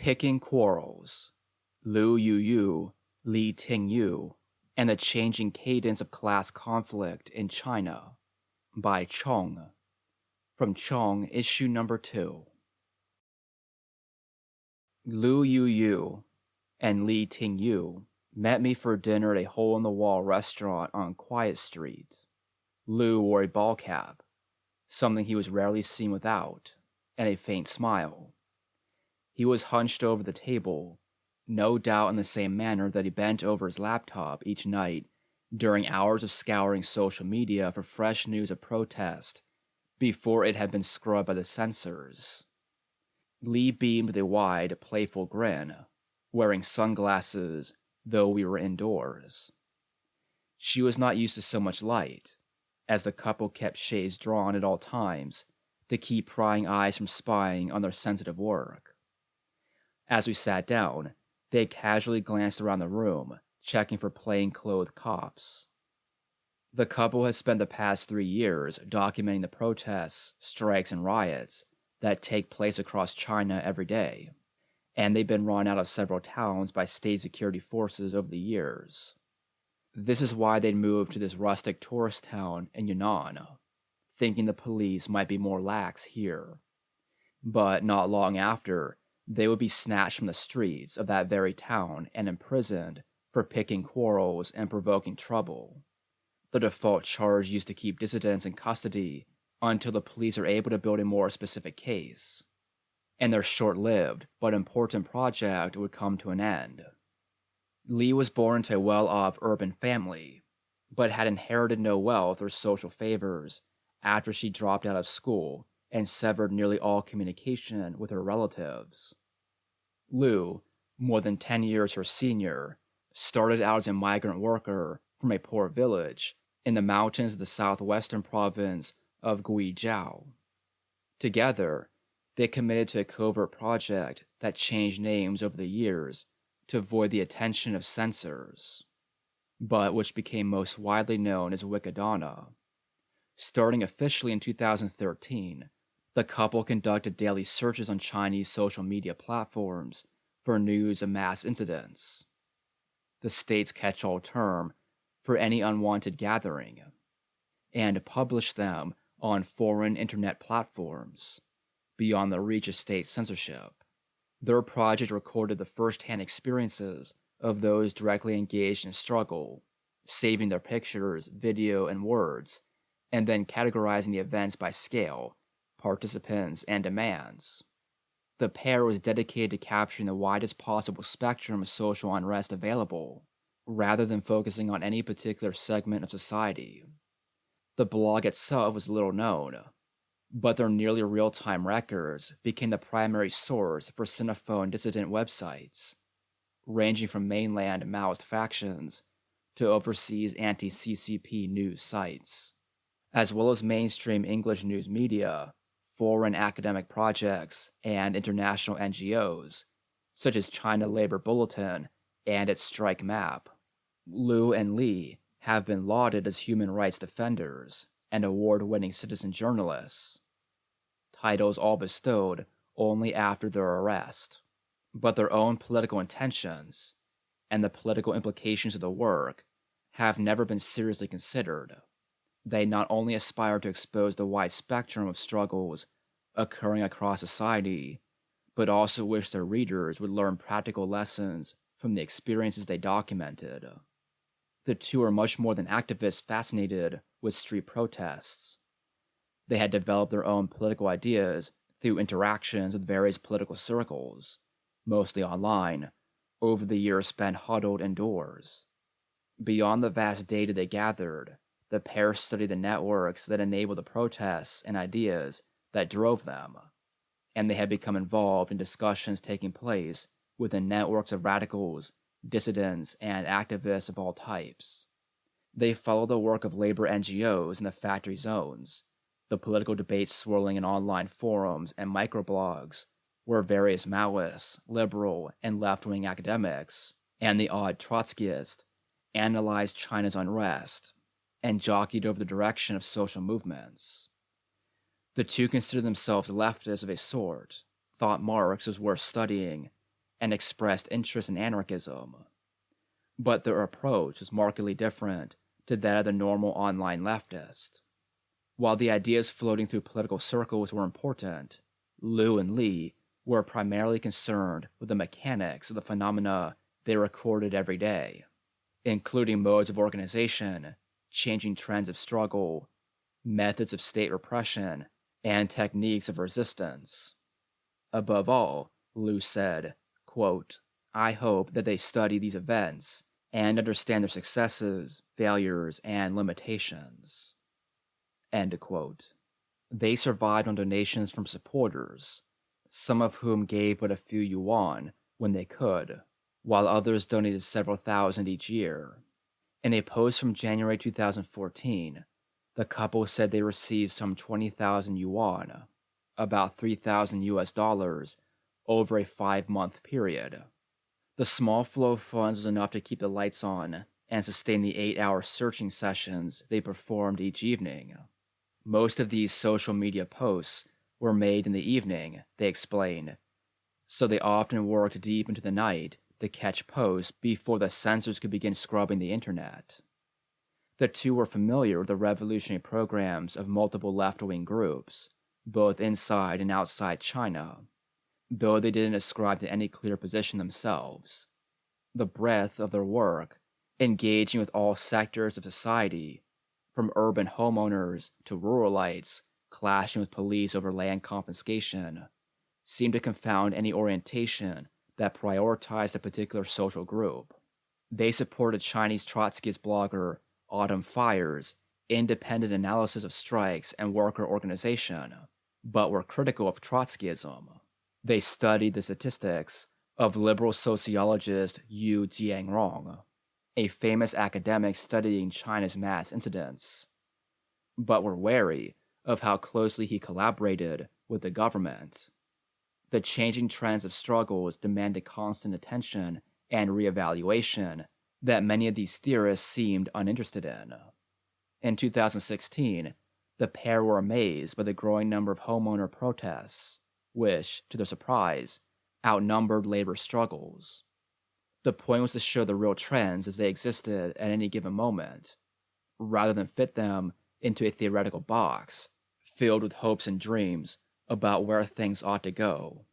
Picking Quarrels, Yuyu, Tingyu, and the Changing Cadence of Class Conflict in China by Chuang. From Chuang, issue number 2. Yuyu and Tingyu met me for dinner at a hole-in-the-wall restaurant on Quiet Street. Liu wore a ball cap, something he was rarely seen without, and a faint smile. He was hunched over the table, no doubt in the same manner that he bent over his laptop each night during hours of scouring social media for fresh news of protest before it had been scrubbed by the censors. Li beamed with a wide, playful grin, wearing sunglasses, though we were indoors. She was not used to so much light, as the couple kept shades drawn at all times to keep prying eyes from spying on their sensitive work. As we sat down, they casually glanced around the room, checking for plain-clothed cops. The couple has spent the past 3 years documenting the protests, strikes, and riots that take place across China every day, and they've been run out of several towns by state security forces over the years. This is why they'd moved to this rustic tourist town in Yunnan, thinking the police might be more lax here. But not long after, they would be snatched from the streets of that very town and imprisoned for picking quarrels and provoking trouble. The default charge used to keep dissidents in custody until the police are able to build a more specific case, and their short-lived but important project would come to an end. Li was born into a well-off urban family, but had inherited no wealth or social favors after she dropped out of school and severed nearly all communication with her relatives. Liu, more than 10 years her senior, started out as a migrant worker from a poor village in the mountains of the southwestern province of Guizhou. Together, they committed to a covert project that changed names over the years to avoid the attention of censors, but which became most widely known as Wikidata. Starting officially in 2013, the couple conducted daily searches on Chinese social media platforms for news of mass incidents, the state's catch-all term for any unwanted gathering, and published them on foreign internet platforms, beyond the reach of state censorship. Their project recorded the first-hand experiences of those directly engaged in a struggle, saving their pictures, video, and words, and then categorizing the events by scale, participants, and demands. The pair was dedicated to capturing the widest possible spectrum of social unrest available, rather than focusing on any particular segment of society. The blog itself was little known, but their nearly real-time records became the primary source for Sinophone dissident websites, ranging from mainland Maoist factions to overseas anti-CCP news sites, as well as mainstream English news media, foreign academic projects, and international NGOs, such as China Labor Bulletin and its Strike Map. Liu and Li have been lauded as human rights defenders and award-winning citizen journalists, titles all bestowed only after their arrest. But their own political intentions and the political implications of the work have never been seriously considered. They not only aspire to expose the wide spectrum of struggles occurring across society, but also wish their readers would learn practical lessons from the experiences they documented. The two are much more than activists fascinated with street protests. They had developed their own political ideas through interactions with various political circles, mostly online, over the years spent huddled indoors. Beyond the vast data they gathered, the pair studied the networks that enabled the protests and ideas that drove them, and they had become involved in discussions taking place within networks of radicals, dissidents, and activists of all types. They followed the work of labor NGOs in the factory zones, the political debates swirling in online forums and microblogs, where various Maoist, liberal, and left-wing academics, and the odd Trotskyist, analyzed China's unrest, and jockeyed over the direction of social movements. The two considered themselves leftists of a sort, thought Marx was worth studying, and expressed interest in anarchism. But their approach was markedly different to that of the normal online leftist. While the ideas floating through political circles were important, Liu and Li were primarily concerned with the mechanics of the phenomena they recorded every day, including modes of organization, changing trends of struggle, methods of state repression, and techniques of resistance. Above all, Liu said, quote, "I hope that they study these events and understand their successes, failures, and limitations." End quote. They survived on donations from supporters, some of whom gave but a few yuan when they could, while others donated several thousand each year. In a post from January 2014, the couple said they received some 20,000 yuan, about $3,000 over a 5-month period. The small flow of funds was enough to keep the lights on and sustain the 8-hour searching sessions they performed each evening. Most of these social media posts were made in the evening, they explained, so they often worked deep into the night to catch posts before the censors could begin scrubbing the internet. The two were familiar with the revolutionary programs of multiple left-wing groups, both inside and outside China, though they didn't ascribe to any clear position themselves. The breadth of their work, engaging with all sectors of society, from urban homeowners to ruralites clashing with police over land confiscation, seemed to confound any orientation that prioritized a particular social group. They supported Chinese Trotskyist blogger Autumn Fire's independent analysis of strikes and worker organization, but were critical of Trotskyism. They studied the statistics of liberal sociologist Yu Jiangrong, a famous academic studying China's mass incidents, but were wary of how closely he collaborated with the government. The changing trends of struggles demanded constant attention and reevaluation that many of these theorists seemed uninterested in. In 2016, the pair were amazed by the growing number of homeowner protests, which, to their surprise, outnumbered labor struggles. The point was to show the real trends as they existed at any given moment, rather than fit them into a theoretical box filled with hopes and dreams about where things ought to go.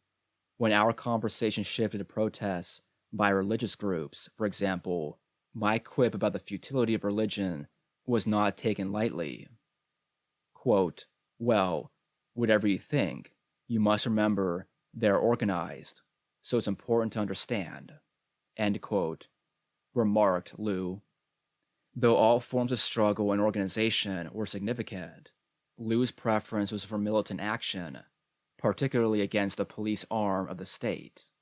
When our conversation shifted to protests by religious groups, for example, my quip about the futility of religion was not taken lightly. Quote, "Well, whatever you think, you must remember they're organized, so it's important to understand." End quote, remarked Liu. Though all forms of struggle and organization were significant, Liu's preference was for militant action, particularly against the police arm of the state.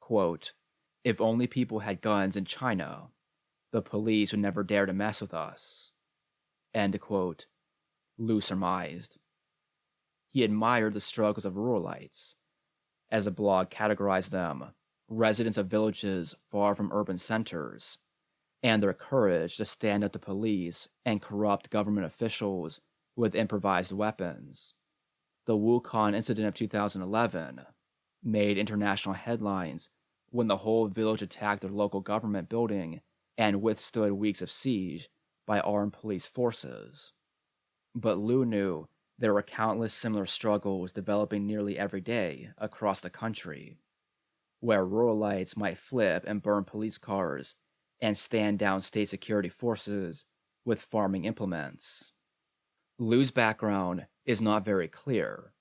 Quote, "If only people had guns in China, the police would never dare to mess with us." End quote, Liu surmised. He admired the struggles of ruralites, as the blog categorized them, residents of villages far from urban centers, and their courage to stand up to police and corrupt government officials with improvised weapons. The Wukong incident of 2011 made international headlines when the whole village attacked their local government building and withstood weeks of siege by armed police forces. But Liu knew there were countless similar struggles developing nearly every day across the country, where ruralites might flip and burn police cars and stand down state security forces with farming implements. Liu's background is not very clear,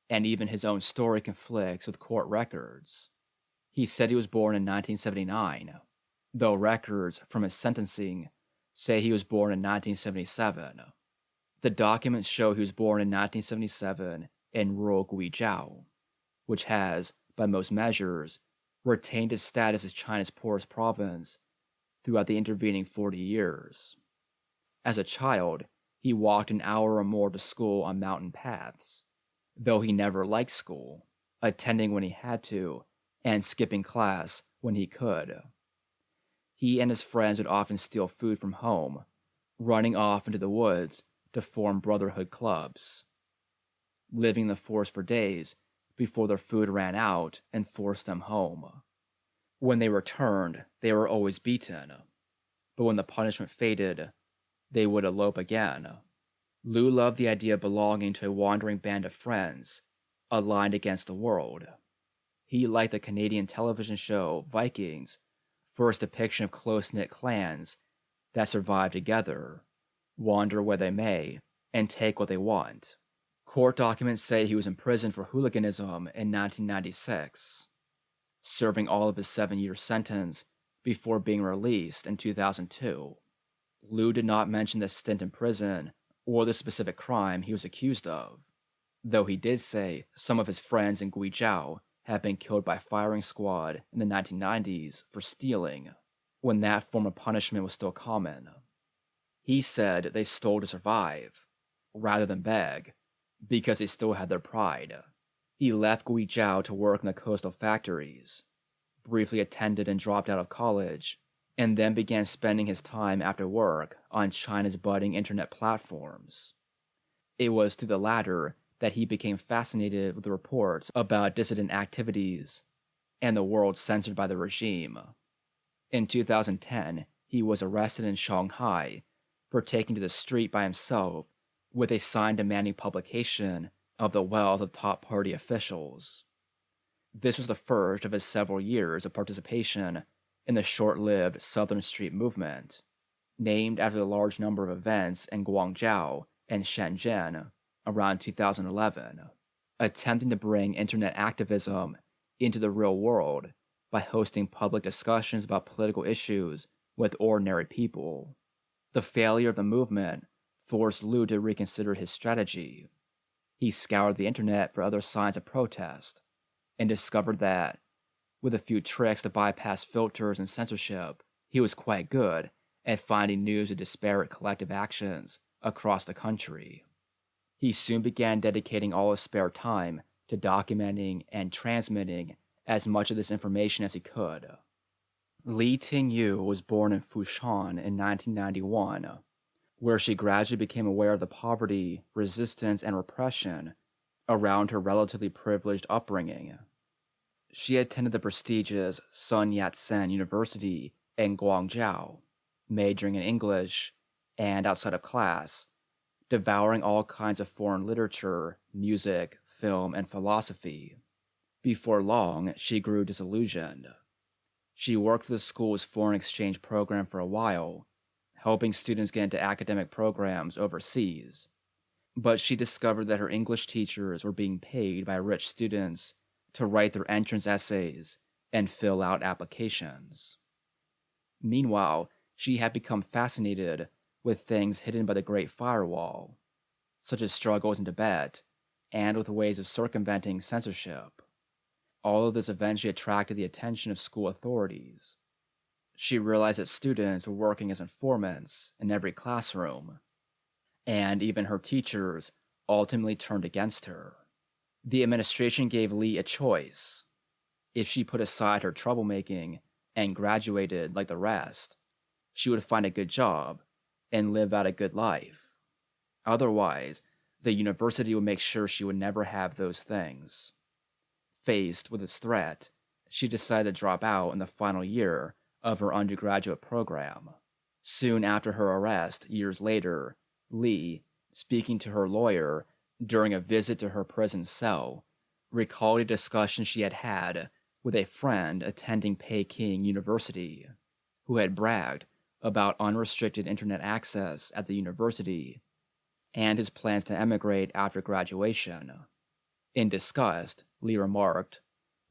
and even his own story conflicts with court records. He said he was born in 1979, though records from his sentencing say he was born in 1977. The documents show he was born in 1977 in rural Guizhou, which has, by most measures, retained its status as China's poorest province throughout the intervening 40 years. As a child, he walked an hour or more to school on mountain paths, though he never liked school, attending when he had to, and skipping class when he could. He and his friends would often steal food from home, running off into the woods to form brotherhood clubs. Living in the forest for days before their food ran out and forced them home. When they returned, they were always beaten, but when the punishment faded, they would elope again. Lu loved the idea of belonging to a wandering band of friends, aligned against the world. He liked the Canadian television show Vikings for its depiction of close-knit clans that survive together, wander where they may, and take what they want. Court documents say he was imprisoned for hooliganism in 1996, serving all of his 7-year sentence before being released in 2002. Lu did not mention the stint in prison or the specific crime he was accused of, though he did say some of his friends in Guizhou had been killed by firing squad in the 1990s for stealing, when that form of punishment was still common. He said they stole to survive, rather than beg, because they still had their pride. He left Guizhou to work in the coastal factories, briefly attended and dropped out of college, and then began spending his time after work on China's budding internet platforms. It was through the latter that he became fascinated with the reports about dissident activities and the world censored by the regime. In 2010, he was arrested in Shanghai for taking to the street by himself with a sign demanding publication of the wealth of top party officials. This was the first of his several years of participation in the short-lived Southern Street movement, named after the large number of events in Guangzhou and Shenzhen around 2011, attempting to bring internet activism into the real world by hosting public discussions about political issues with ordinary people. The failure of the movement forced Lu to reconsider his strategy. He scoured the internet for other signs of protest and discovered that, with a few tricks to bypass filters and censorship, he was quite good at finding news of disparate collective actions across the country. He soon began dedicating all his spare time to documenting and transmitting as much of this information as he could. Li Tingyu was born in Fushan in 1991, where she gradually became aware of the poverty, resistance, and repression around her relatively privileged upbringing. She attended the prestigious Sun Yat-sen University in Guangzhou, majoring in English and outside of class, devouring all kinds of foreign literature, music, film, and philosophy. Before long, she grew disillusioned. She worked for the school's foreign exchange program for a while, helping students get into academic programs overseas. But she discovered that her English teachers were being paid by rich students to write their entrance essays and fill out applications. Meanwhile, she had become fascinated with things hidden by the Great Firewall, such as struggles in Tibet, and with ways of circumventing censorship. All of this eventually attracted the attention of school authorities. She realized that students were working as informants in every classroom, and even her teachers ultimately turned against her. The administration gave Li a choice. If she put aside her troublemaking and graduated like the rest, she would find a good job and live out a good life. Otherwise, the university would make sure she would never have those things. Faced with this threat, she decided to drop out in the final year of her undergraduate program. Soon after her arrest, years later, Li, speaking to her lawyer during a visit to her prison cell, recalled a discussion she had had with a friend attending Peking University, who had bragged about unrestricted internet access at the university and his plans to emigrate after graduation. In disgust, Li remarked,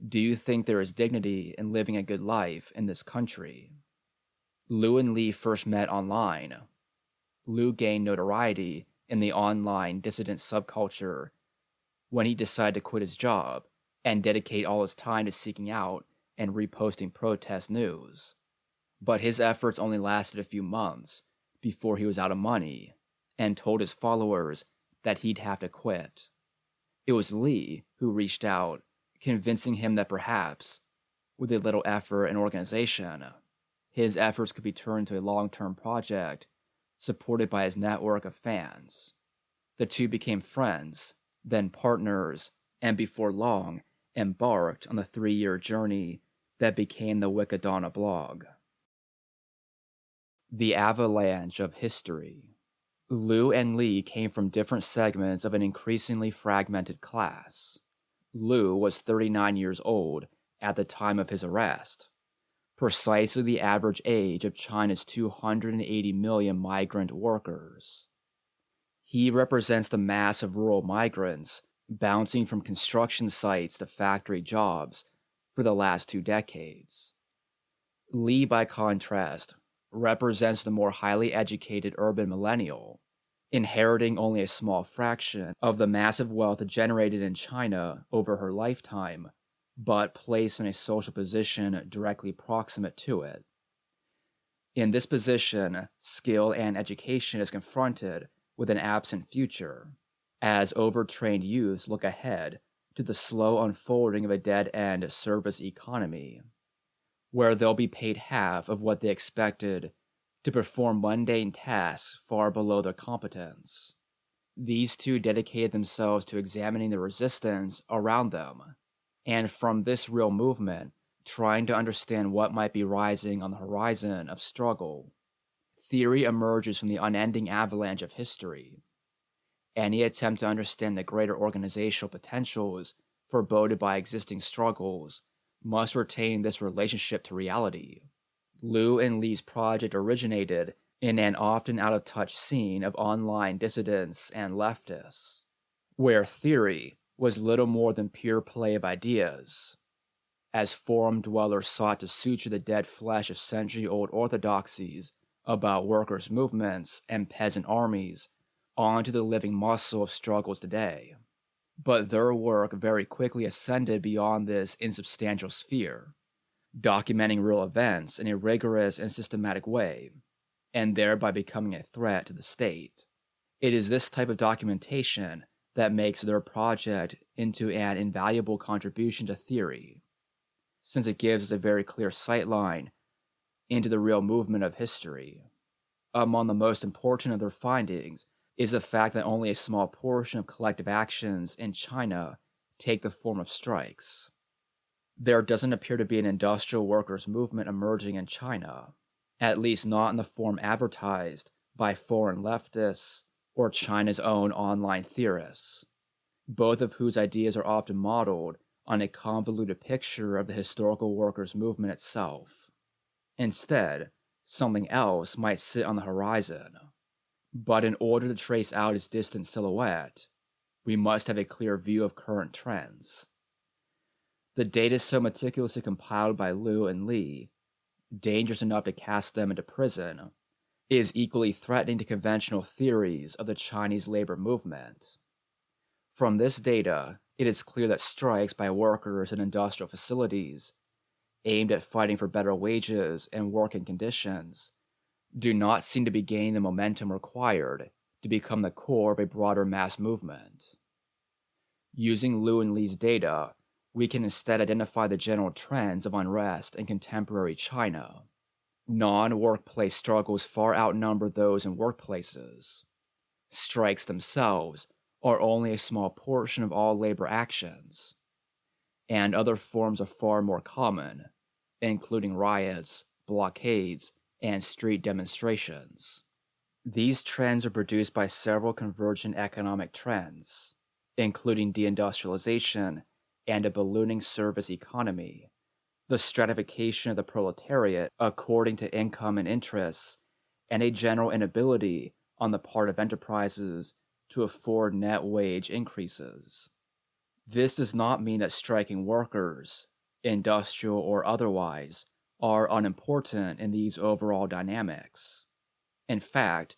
"Do you think there is dignity in living a good life in this country?" Lu and Li first met online. Lu gained notoriety in the online dissident subculture when he decided to quit his job and dedicate all his time to seeking out and reposting protest news. But his efforts only lasted a few months before he was out of money and told his followers that he'd have to quit. It was Li who reached out, convincing him that perhaps, with a little effort and organization, his efforts could be turned into a long-term project supported by his network of fans. The two became friends, then partners, and before long embarked on the 3-year journey that became the Wikidata blog. The Avalanche of History. Lu and Li came from different segments of an increasingly fragmented class. Lu was 39 years old at the time of his arrest, precisely the average age of China's 280 million migrant workers. He represents the mass of rural migrants bouncing from construction sites to factory jobs for the last 2 decades. Li, by contrast, represents the more highly educated urban millennial, inheriting only a small fraction of the massive wealth generated in China over her lifetime, but placed in a social position directly proximate to it. In this position, skill and education is confronted with an absent future, as overtrained youths look ahead to the slow unfolding of a dead-end service economy, where they'll be paid half of what they expected to perform mundane tasks far below their competence. These two dedicated themselves to examining the resistance around them, and from this real movement, trying to understand what might be rising on the horizon of struggle. Theory emerges from the unending avalanche of history. Any attempt to understand the greater organizational potentials foreboded by existing struggles must retain this relationship to reality. Lu and Li's project originated in an often out-of-touch scene of online dissidents and leftists, where theory was little more than pure play of ideas, as forum dwellers sought to suture the dead flesh of century-old orthodoxies about workers' movements and peasant armies onto the living muscle of struggles today. But their work very quickly ascended beyond this insubstantial sphere, documenting real events in a rigorous and systematic way, and thereby becoming a threat to the state. It is this type of documentation that makes their project into an invaluable contribution to theory, since it gives us a very clear sightline into the real movement of history. Among the most important of their findings is the fact that only a small portion of collective actions in China take the form of strikes. There doesn't appear to be an industrial workers' movement emerging in China, at least not in the form advertised by foreign leftists or China's own online theorists, both of whose ideas are often modeled on a convoluted picture of the historical workers' movement itself. Instead, something else might sit on the horizon. But in order to trace out its distant silhouette, we must have a clear view of current trends. The data so meticulously compiled by Lu and Li, dangerous enough to cast them into prison, is equally threatening to conventional theories of the Chinese labor movement. From this data, it is clear that strikes by workers in industrial facilities, aimed at fighting for better wages and working conditions, do not seem to be gaining the momentum required to become the core of a broader mass movement. Using Lu and Li's data, we can instead identify the general trends of unrest in contemporary China. Non-workplace struggles far outnumber those in workplaces. Strikes themselves are only a small portion of all labor actions, and other forms are far more common, including riots, blockades, and street demonstrations. These trends are produced by several convergent economic trends, including deindustrialization and a ballooning service economy, the stratification of the proletariat according to income and interests, and a general inability on the part of enterprises to afford net wage increases. This does not mean that striking workers, industrial or otherwise, are unimportant in these overall dynamics. In fact,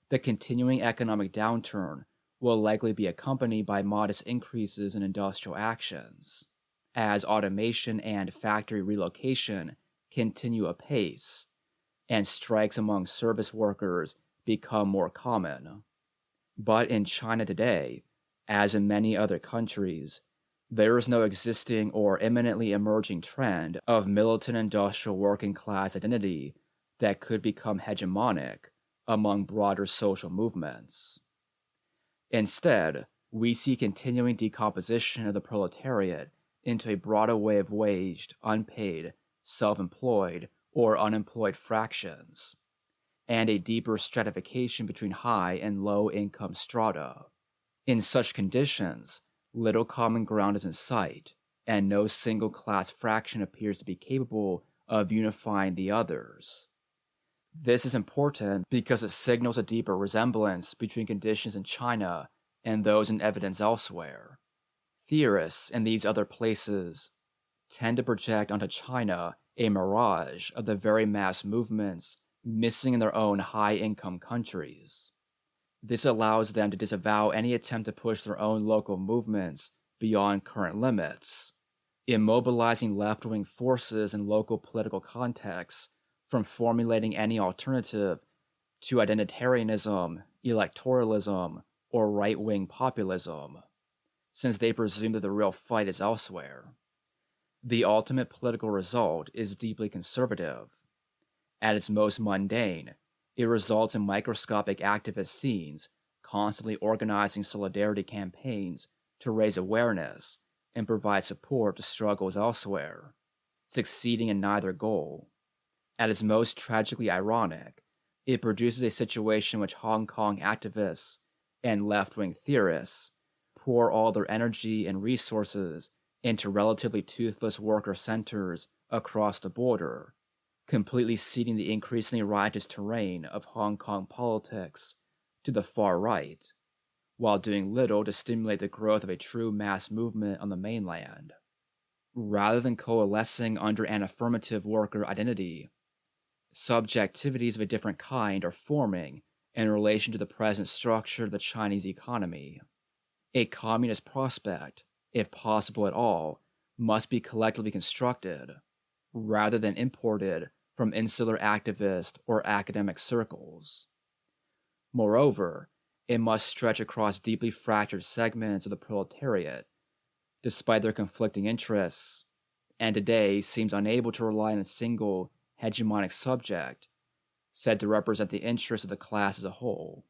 the continuing economic downturn will likely be accompanied by modest increases in industrial actions, as automation and factory relocation continue apace, and strikes among service workers become more common. But in China today, as in many other countries, there is no existing or imminently emerging trend of militant industrial working class identity that could become hegemonic among broader social movements. Instead, we see continuing decomposition of the proletariat into a broader way of waged, unpaid, self-employed, or unemployed fractions, and a deeper stratification between high and low-income strata. In such conditions, little common ground is in sight, and no single class fraction appears to be capable of unifying the others. This is important because it signals a deeper resemblance between conditions in China and those in evidence elsewhere. Theorists in these other places tend to project onto China a mirage of the very mass movements missing in their own high-income countries. This allows them to disavow any attempt to push their own local movements beyond current limits, immobilizing left-wing forces in local political contexts from formulating any alternative to identitarianism, electoralism, or right-wing populism, since they presume that the real fight is elsewhere. The ultimate political result is deeply conservative. At its most mundane, it results in microscopic activist scenes constantly organizing solidarity campaigns to raise awareness and provide support to struggles elsewhere, succeeding in neither goal. At its most tragically ironic, it produces a situation in which Hong Kong activists and left-wing theorists pour all their energy and resources into relatively toothless worker centers across the border, completely ceding the increasingly riotous terrain of Hong Kong politics to the far right, while doing little to stimulate the growth of a true mass movement on the mainland. Rather than coalescing under an affirmative worker identity, subjectivities of a different kind are forming in relation to the present structure of the Chinese economy. A communist prospect, if possible at all, must be collectively constructed, rather than imported from insular activist or academic circles. Moreover, it must stretch across deeply fractured segments of the proletariat, despite their conflicting interests, and today seems unable to rely on a single hegemonic subject said to represent the interests of the class as a whole,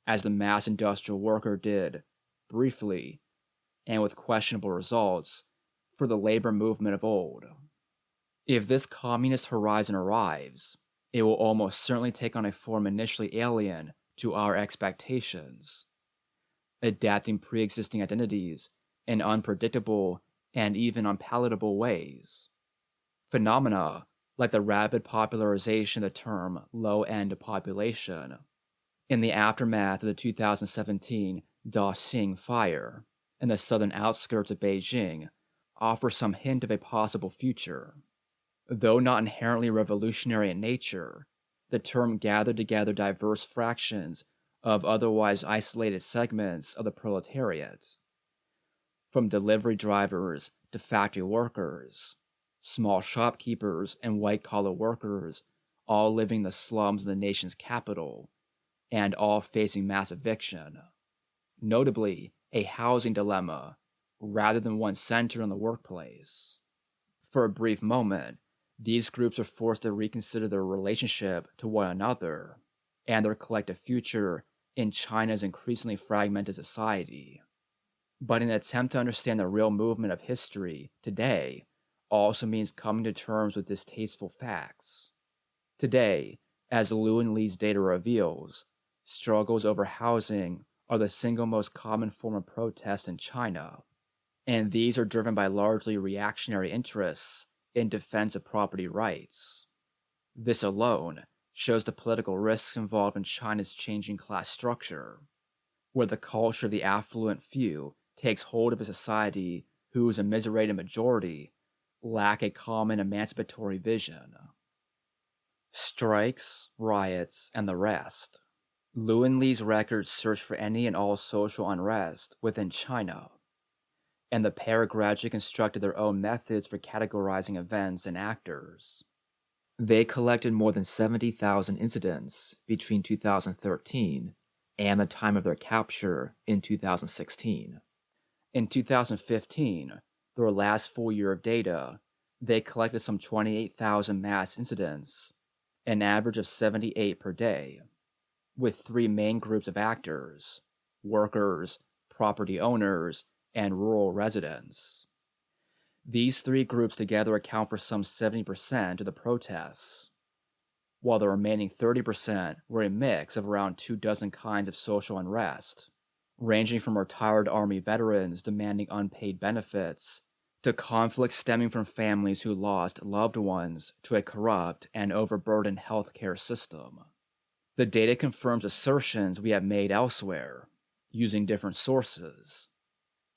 as the mass industrial worker did, briefly, and with questionable results, for the labor movement of old. If this communist horizon arrives, it will almost certainly take on a form initially alien to our expectations, adapting pre-existing identities in unpredictable and even unpalatable ways. Phenomena like the rapid popularization of the term low-end population in the aftermath of the 2017 Daxing fire in the southern outskirts of Beijing offer some hint of a possible future. Though not inherently revolutionary in nature, the term gathered together diverse fractions of otherwise isolated segments of the proletariat, from delivery drivers to factory workers, small shopkeepers and white-collar workers, all living in the slums of the nation's capital, and all facing mass eviction. Notably, a housing dilemma, rather than one centered on the workplace. For a brief moment, these groups are forced to reconsider their relationship to one another and their collective future in China's increasingly fragmented society. But an attempt to understand the real movement of history today also means coming to terms with distasteful facts. Today, as Liu and Li's data reveals, struggles over housing are the single most common form of protest in China, and these are driven by largely reactionary interests in defense of property rights. This alone shows the political risks involved in China's changing class structure, where the culture of the affluent few takes hold of a society whose immiserated majority lack a common emancipatory vision. Strikes, riots, and the rest. Liu and Li's records search for any and all social unrest within China, and the pair gradually constructed their own methods for categorizing events and actors. They collected more than 70,000 incidents between 2013 and the time of their capture in 2016. In 2015, their last full year of data, they collected some 28,000 mass incidents, an average of 78 per day, with three main groups of actors: workers, property owners, and rural residents. These three groups together account for some 70% of the protests, while the remaining 30% were a mix of around 24 kinds of social unrest, ranging from retired Army veterans demanding unpaid benefits to conflicts stemming from families who lost loved ones to a corrupt and overburdened healthcare system. The data confirms assertions we have made elsewhere, using different sources.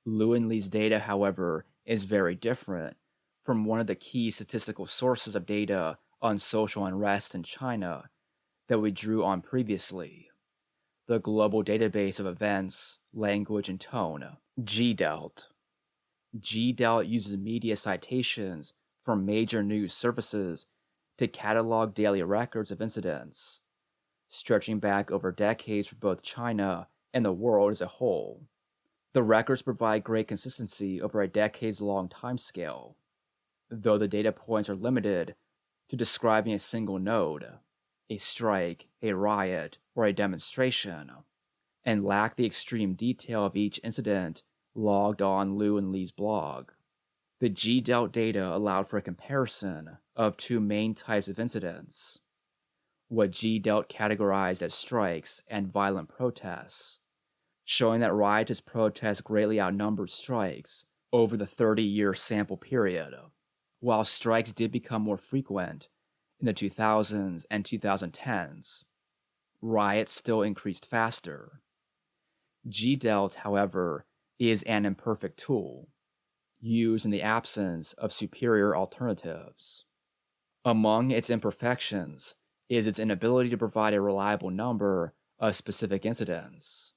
Liu and Li's data, however, is very different from one of the key statistical sources of data on social unrest in China that we drew on previously, the Global Database of Events, Language, and Tone, GDELT. GDELT uses media citations from major news services to catalog daily records of incidents, stretching back over decades for both China and the world as a whole. The records provide great consistency over a decades-long timescale, though the data points are limited to describing a single node, a strike, a riot, or a demonstration, and lack the extreme detail of each incident logged on Liu and Li's blog. The GDELT data allowed for a comparison of two main types of incidents: what GDELT categorized as strikes and violent protests, showing that riotous protests greatly outnumbered strikes over the 30-year sample period. While strikes did become more frequent in the 2000s and 2010s, riots still increased faster. GDELT, however, is an imperfect tool, used in the absence of superior alternatives. Among its imperfections is its inability to provide a reliable number of specific incidents.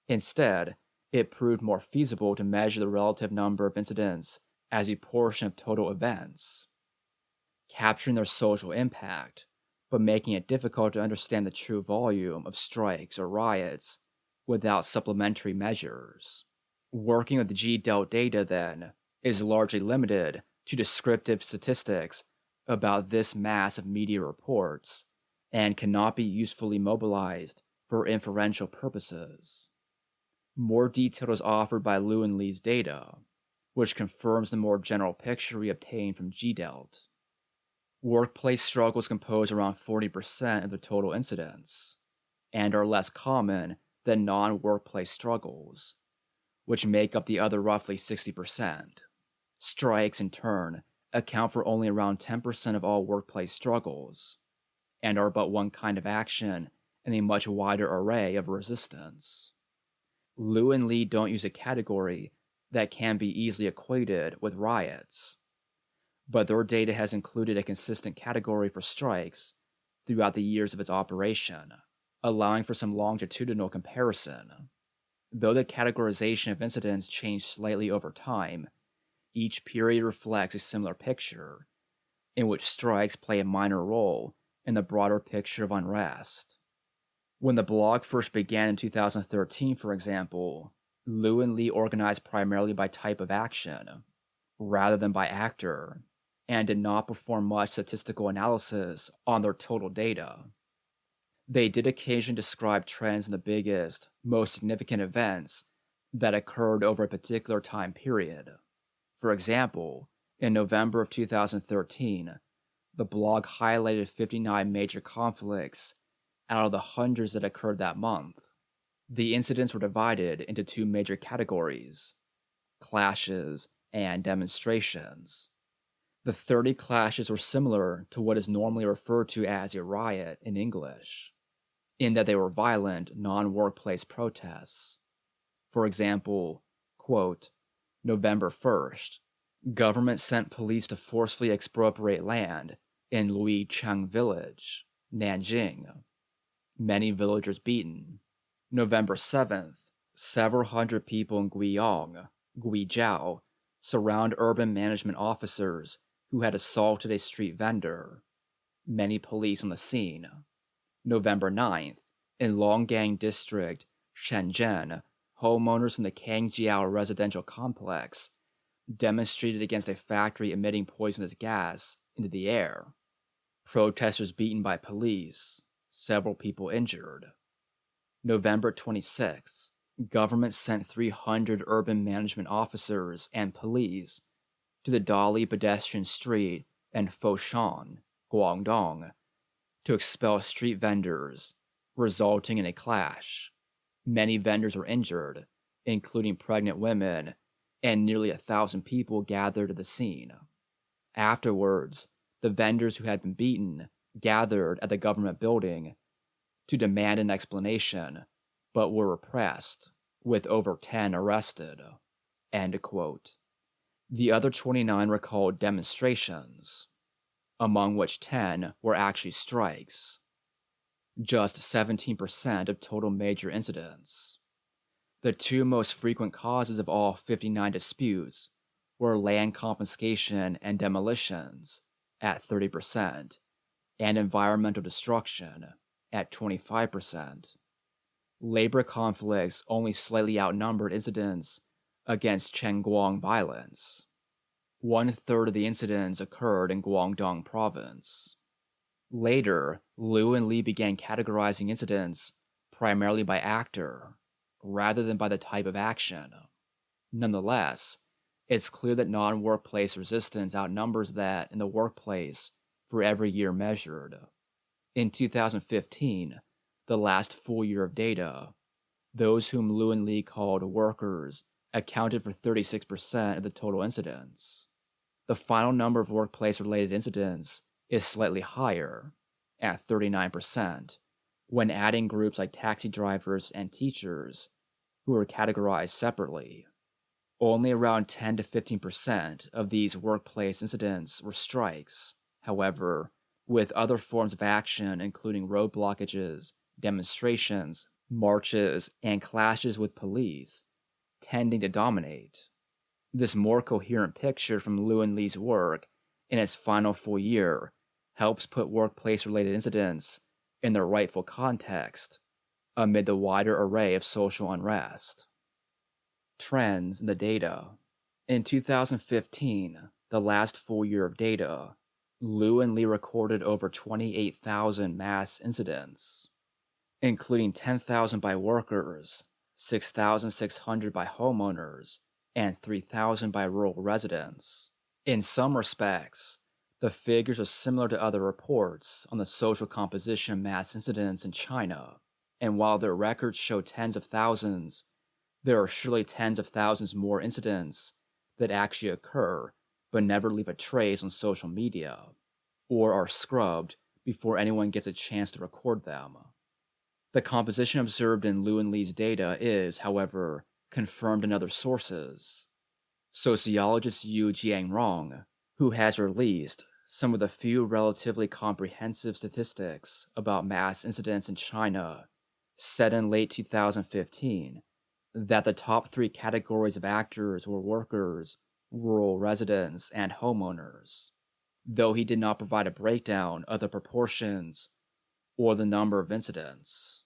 Instead, it proved more feasible to measure the relative number of incidents as a portion of total events, capturing their social impact, but making it difficult to understand the true volume of strikes or riots without supplementary measures. Working with the GDELT data, then, is largely limited to descriptive statistics about this mass of media reports and cannot be usefully mobilized for inferential purposes. More detail is offered by Liu and Li's data, which confirms the more general picture we obtained from GDELT. Workplace struggles compose around 40% of the total incidents, and are less common than non-workplace struggles, which make up the other roughly 60%. Strikes, in turn, account for only around 10% of all workplace struggles, and are but one kind of action in a much wider array of resistance. Liu and Li don't use a category that can be easily equated with riots, but their data has included a consistent category for strikes throughout the years of its operation, allowing for some longitudinal comparison. Though the categorization of incidents changed slightly over time, each period reflects a similar picture, in which strikes play a minor role in the broader picture of unrest. When the blog first began in 2013, for example, Liu and Li organized primarily by type of action, rather than by actor, and did not perform much statistical analysis on their total data. They did occasionally describe trends in the biggest, most significant events that occurred over a particular time period. For example, in November of 2013, the blog highlighted 59 major conflicts out of the hundreds that occurred that month. The incidents were divided into two major categories: clashes and demonstrations. The 30 clashes were similar to what is normally referred to as a riot in English, in that they were violent, non-workplace protests. For example, quote, November 1st, government sent police to forcefully expropriate land in Luicheng village, Nanjing. Many villagers beaten. November 7th, several hundred people in Guiyang, Guizhou, surround urban management officers who had assaulted a street vendor. Many police on the scene. November 9th, in Longgang District, Shenzhen, homeowners from the Kangjiao residential complex demonstrated against a factory emitting poisonous gas into the air. Protesters beaten by police, several people injured. November 26th, Government sent 300 urban management officers and police to the Dali pedestrian street in Foshan, Guangdong, to expel street vendors, resulting in a clash. Many vendors were injured, including pregnant women, and nearly 1,000 people gathered at the scene. Afterwards, the vendors who had been beaten gathered at the government building to demand an explanation, but were repressed, with over 10 arrested. End quote. The other 29 were called demonstrations, among which 10 were actually strikes. Just 17% of total major incidents. The two most frequent causes of all 59 disputes were land confiscation and demolitions at 30%, and environmental destruction at 25%. Labor conflicts only slightly outnumbered incidents against Chengguang violence. 1/3 of the incidents occurred in Guangdong province. Later, Liu and Li began categorizing incidents primarily by actor, rather than by the type of action. Nonetheless, it's clear that non-workplace resistance outnumbers that in the workplace for every year measured. In 2015, the last full year of data, those whom Liu and Li called workers accounted for 36% of the total incidents. The final number of workplace-related incidents is slightly higher, at 39%, when adding groups like taxi drivers and teachers, who are categorized separately. Only around 10 to 15% of these workplace incidents were strikes, however, with other forms of action including road blockages, demonstrations, marches, and clashes with police, tending to dominate. This more coherent picture from Liu and Li's work in its final full year helps put workplace-related incidents in their rightful context amid the wider array of social unrest. Trends in the data. In 2015, the last full year of data, Liu and Li recorded over 28,000 mass incidents, including 10,000 by workers, 6,600 by homeowners, and 3,000 by rural residents. In some respects, the figures are similar to other reports on the social composition of mass incidents in China, and while their records show tens of thousands, there are surely tens of thousands more incidents that actually occur but never leave a trace on social media, or are scrubbed before anyone gets a chance to record them. The composition observed in Liu and Li's data is, however, confirmed in other sources. Sociologist Yu Jiangrong, who has released some of the few relatively comprehensive statistics about mass incidents in China, said in late 2015 that the top 3 categories of actors were workers, rural residents, and homeowners, though he did not provide a breakdown of the proportions or the number of incidents.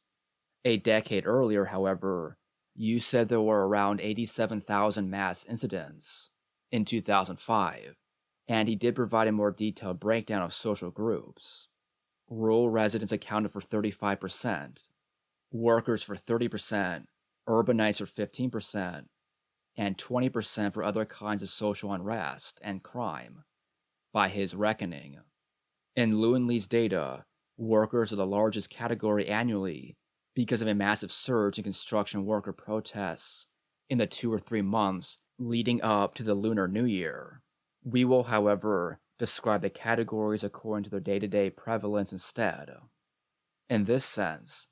A decade earlier, however, Yu said there were around 87,000 mass incidents in 2005, and he did provide a more detailed breakdown of social groups. Rural residents accounted for 35%, workers for 30%, urbanites for 15%, and 20% for other kinds of social unrest and crime, by his reckoning. In Liu and Li's data, workers are the largest category annually because of a massive surge in construction worker protests in the 2 or 3 months leading up to the Lunar New Year. We will, however, describe the categories according to their day-to-day prevalence instead. In this sense,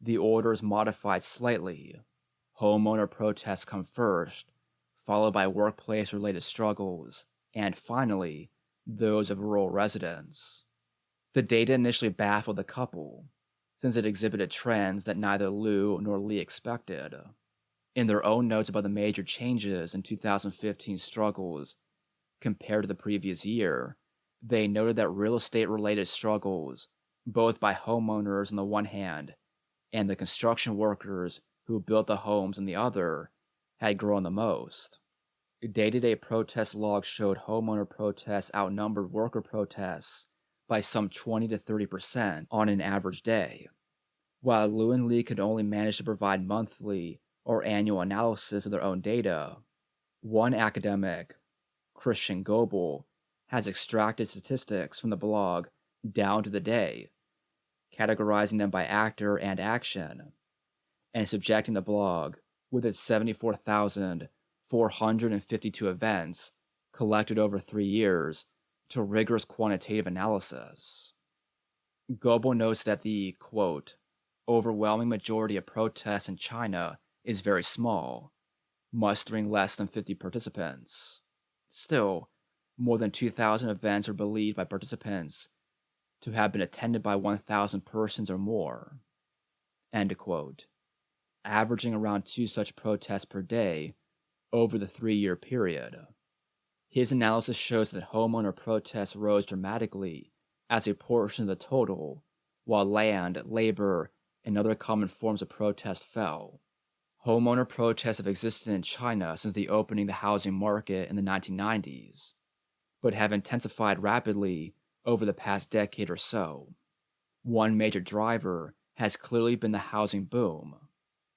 the order is modified slightly. Homeowner protests come first, followed by workplace-related struggles, and finally, those of rural residents. The data initially baffled the couple, since it exhibited trends that neither Liu nor Li expected. In their own notes about the major changes in 2015 struggles compared to the previous year, they noted that real estate-related struggles, both by homeowners on the one hand and the construction workers who built the homes on the other, had grown the most. Day-to-day protest logs showed homeowner protests outnumbered worker protests by some 20 to 30% on an average day, while Liu and Li could only manage to provide monthly or annual analysis of their own data. One academic, Christian Goebel, has extracted statistics from the blog down to the day, categorizing them by actor and action, and subjecting the blog, with its 74,452 events collected over 3 years, to rigorous quantitative analysis. Goebel notes that the, quote, overwhelming majority of protests in China is very small, mustering less than 50 participants. Still, more than 2,000 events are believed by participants to have been attended by 1,000 persons or more, end quote, averaging around 2 such protests per day over the 3-year period. His analysis shows that homeowner protests rose dramatically as a portion of the total, while land, labor, and other common forms of protest fell. Homeowner protests have existed in China since the opening of the housing market in the 1990s, but have intensified rapidly over the past decade or so. One major driver has clearly been the housing boom,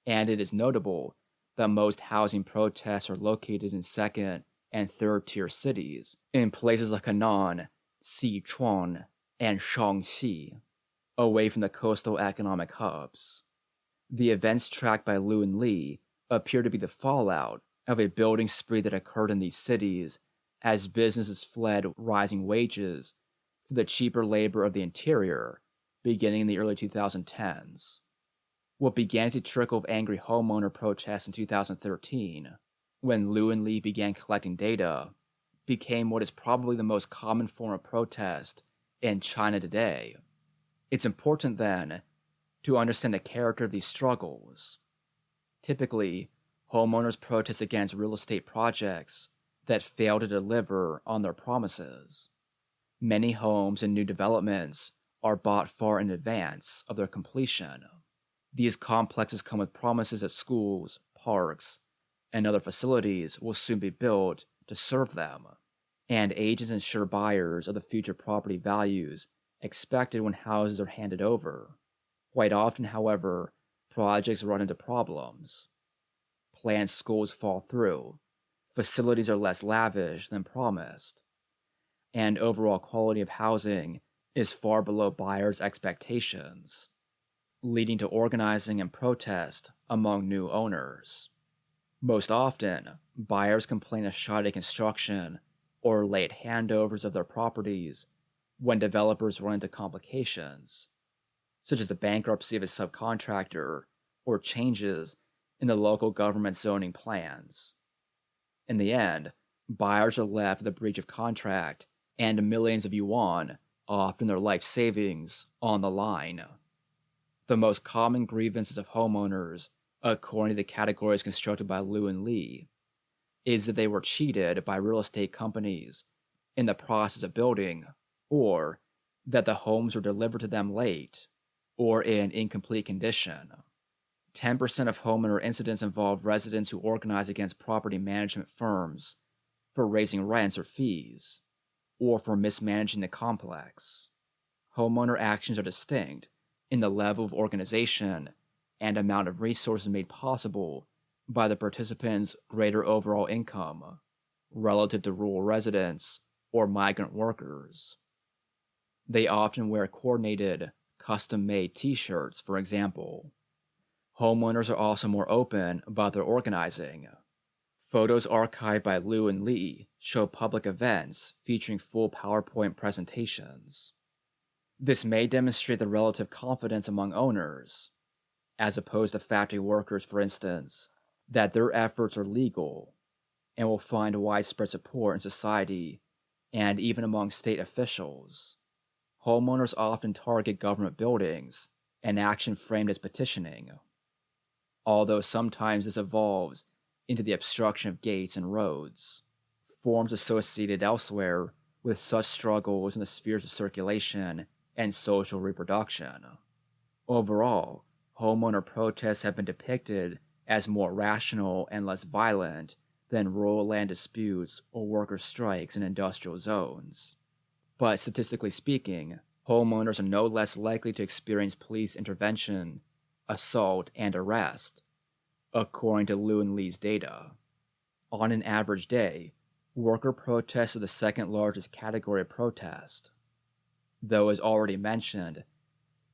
and it is notable that most housing protests are located in second and third-tier cities, in places like Henan, Sichuan, and Shaanxi, away from the coastal economic hubs. The events tracked by Liu and Li appear to be the fallout of a building spree that occurred in these cities as businesses fled rising wages for the cheaper labor of the interior, beginning in the early 2010s. What began as a trickle of angry homeowner protests in 2013, when Liu and Li began collecting data, became what is probably the most common form of protest in China today. It's important, then, to understand the character of these struggles. Typically, homeowners protest against real estate projects that fail to deliver on their promises. Many homes and new developments are bought far in advance of their completion. These complexes come with promises that schools, parks, and other facilities will soon be built to serve them, and agents ensure buyers of the future property values expected when houses are handed over. Quite often, however, projects run into problems. Planned schools fall through, facilities are less lavish than promised, and overall quality of housing is far below buyers' expectations, leading to organizing and protest among new owners. Most often, buyers complain of shoddy construction or late handovers of their properties when developers run into complications, such as the bankruptcy of a subcontractor or changes in the local government zoning plans. In the end, buyers are left with a breach of contract and millions of yuan, often their life savings, on the line. The most common grievances of homeowners, according to the categories constructed by Liu and Li, is that they were cheated by real estate companies in the process of building, or that the homes were delivered to them late or in incomplete condition. 10% of homeowner incidents involve residents who organize against property management firms for raising rents or fees, or for mismanaging the complex. Homeowner actions are distinct in the level of organization and amount of resources made possible by the participants' greater overall income relative to rural residents or migrant workers. They often wear coordinated, custom-made t-shirts, for example. Homeowners are also more open about their organizing. Photos archived by Liu and Li show public events featuring full PowerPoint presentations. This may demonstrate the relative confidence among owners, as opposed to factory workers, for instance, that their efforts are legal and will find widespread support in society and even among state officials. Homeowners often target government buildings, an action framed as petitioning, although sometimes this evolves into the obstruction of gates and roads, forms associated elsewhere with such struggles in the spheres of circulation and social reproduction. Overall, homeowner protests have been depicted as more rational and less violent than rural land disputes or worker strikes in industrial zones. But statistically speaking, homeowners are no less likely to experience police intervention, assault, and arrest according to Liu and Lee's data. On an average day, worker protests are the second largest category of protest. Though, as already mentioned,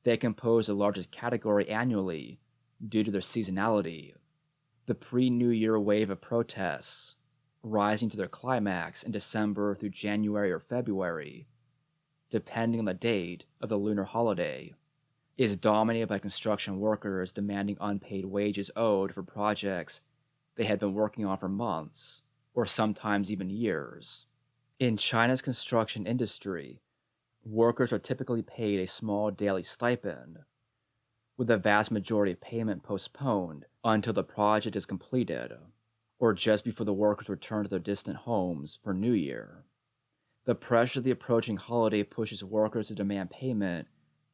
they compose the largest category annually due to their seasonality. The pre-New Year wave of protests, rising to their climax in December through January or February, depending on the date of the lunar holiday, is dominated by construction workers demanding unpaid wages owed for projects they had been working on for months, or sometimes even years. In China's construction industry, workers are typically paid a small daily stipend, with the vast majority of payment postponed until the project is completed, or just before the workers return to their distant homes for New Year. The pressure of the approaching holiday pushes workers to demand payment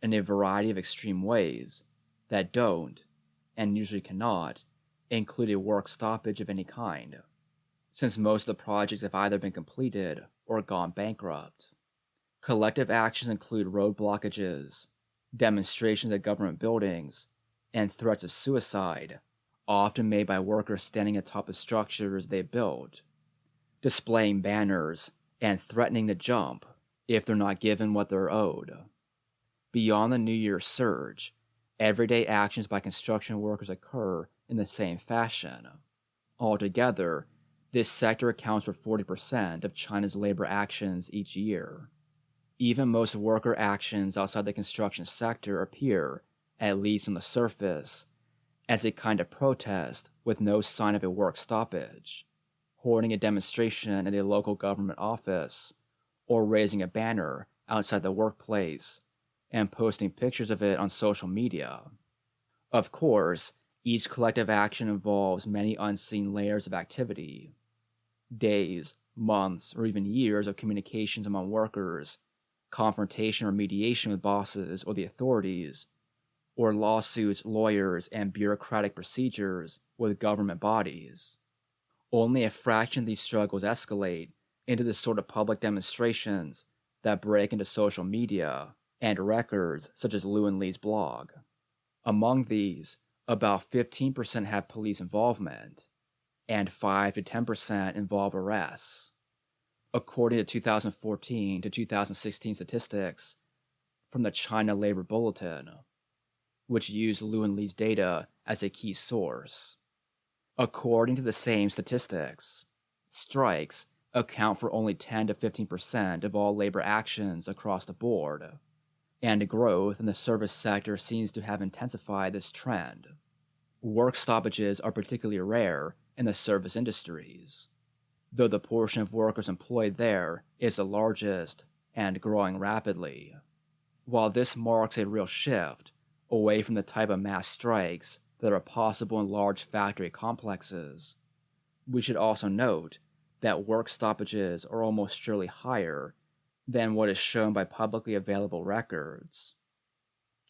in a variety of extreme ways that don't, and usually cannot, include a work stoppage of any kind, since most of the projects have either been completed or gone bankrupt. Collective actions include road blockages, demonstrations at government buildings, and threats of suicide, often made by workers standing atop the structures they built, displaying banners, and threatening to jump if they're not given what they're owed. Beyond the New Year surge, everyday actions by construction workers occur in the same fashion. Altogether, this sector accounts for 40% of China's labor actions each year. Even most worker actions outside the construction sector appear, at least on the surface, as a kind of protest with no sign of a work stoppage, holding a demonstration at a local government office, or raising a banner outside the workplace and posting pictures of it on social media. Of course, each collective action involves many unseen layers of activity. Days, months, or even years of communications among workers, confrontation or mediation with bosses or the authorities, or lawsuits, lawyers, and bureaucratic procedures with government bodies. Only a fraction of these struggles escalate into the sort of public demonstrations that break into social media and records such as Liu and Lee's blog. Among these, about 15% have police involvement, and 5 to 10% involve arrests. According to 2014 to 2016 statistics from the China Labor Bulletin, which used Liu and Lee's data as a key source. According to the same statistics, strikes account for only 10 to 15% of all labor actions across the board, and growth in the service sector seems to have intensified this trend. Work stoppages are particularly rare in the service industries, though the portion of workers employed there is the largest and growing rapidly. While this marks a real shift away from the type of mass strikes that are possible in large factory complexes, we should also note that work stoppages are almost surely higher than what is shown by publicly available records.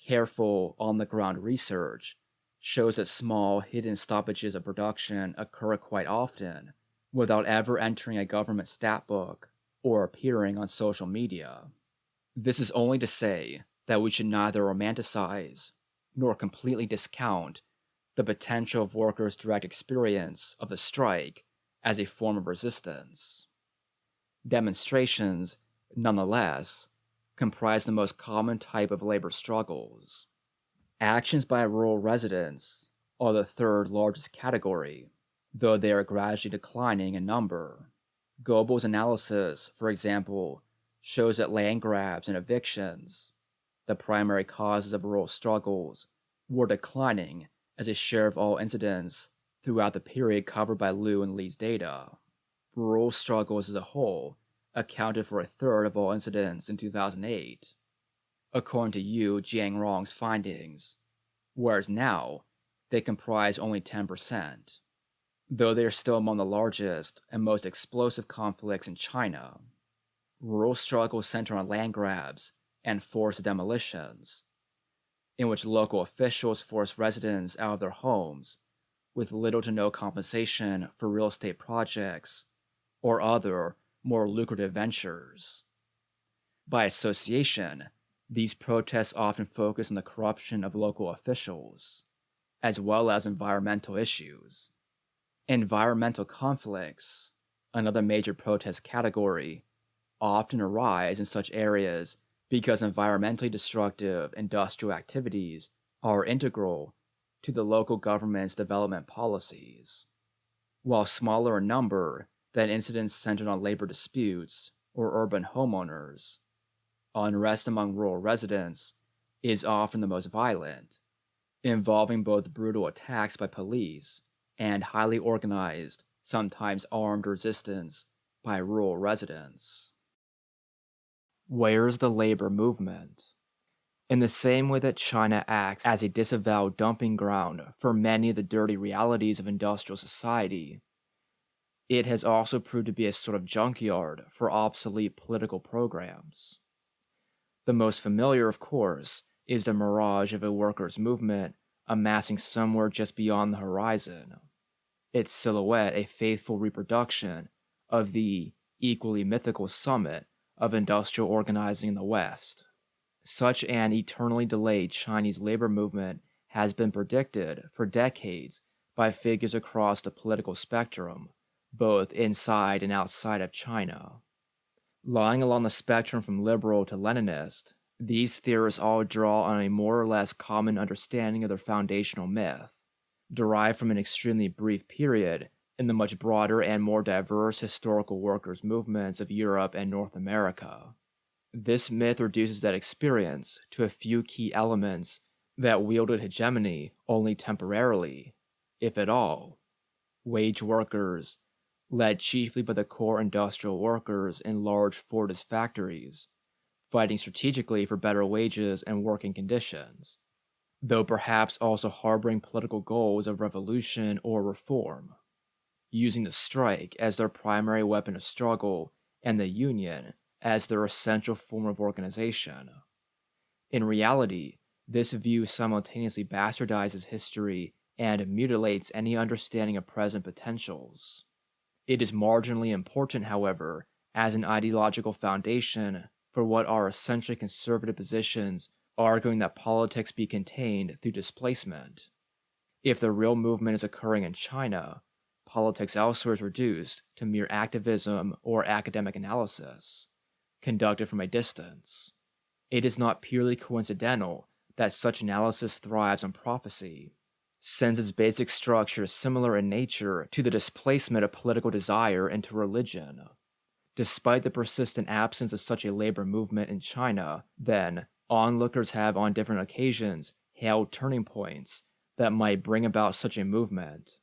Careful, on-the-ground research shows that small, hidden stoppages of production occur quite often without ever entering a government stat book or appearing on social media. This is only to say that we should neither romanticize nor completely discount the potential of workers' direct experience of the strike as a form of resistance. Demonstrations, nonetheless, comprise the most common type of labor struggles. Actions by rural residents are the third largest category, though they are gradually declining in number. Goebel's analysis, for example, shows that land grabs and evictions, the primary causes of rural struggles, were declining as a share of all incidents throughout the period covered by Liu and Lee's data. Rural struggles as a whole accounted for a third of all incidents in 2008, according to Yu Jiangrong's findings, whereas now they comprise only 10%, though they are still among the largest and most explosive conflicts in China. Rural struggles center on land grabs and forced demolitions, in which local officials force residents out of their homes with little to no compensation for real estate projects or other, more lucrative ventures. By association, these protests often focus on the corruption of local officials, as well as environmental issues. Environmental conflicts, another major protest category, often arise in such areas because environmentally destructive industrial activities are integral to the local government's development policies. While smaller in number than incidents centered on labor disputes or urban homeowners, unrest among rural residents is often the most violent, involving both brutal attacks by police and highly organized, sometimes armed resistance by rural residents. Where's the labor movement? In the same way that China acts as a disavowed dumping ground for many of the dirty realities of industrial society, it has also proved to be a sort of junkyard for obsolete political programs. The most familiar, of course, is the mirage of a workers' movement amassing somewhere just beyond the horizon, its silhouette a faithful reproduction of the equally mythical summit of industrial organizing in the West. Such an eternally delayed Chinese labor movement has been predicted for decades by figures across the political spectrum, both inside and outside of China. Lying along the spectrum from liberal to Leninist, these theorists all draw on a more or less common understanding of their foundational myth, derived from an extremely brief period in the much broader and more diverse historical workers' movements of Europe and North America. This myth reduces that experience to a few key elements that wielded hegemony only temporarily, if at all. Wage workers, led chiefly by the core industrial workers in large Fordist factories, fighting strategically for better wages and working conditions, though perhaps also harboring political goals of revolution or reform, using the strike as their primary weapon of struggle and the union as their essential form of organization. In reality, this view simultaneously bastardizes history and mutilates any understanding of present potentials. It is marginally important, however, as an ideological foundation for what are essentially conservative positions arguing that politics be contained through displacement. If the real movement is occurring in China, politics elsewhere is reduced to mere activism or academic analysis, conducted from a distance. It is not purely coincidental that such analysis thrives on prophecy, since its basic structure is similar in nature to the displacement of political desire into religion. Despite the persistent absence of such a labor movement in China, then, onlookers have on different occasions hailed turning points that might bring about such a movement,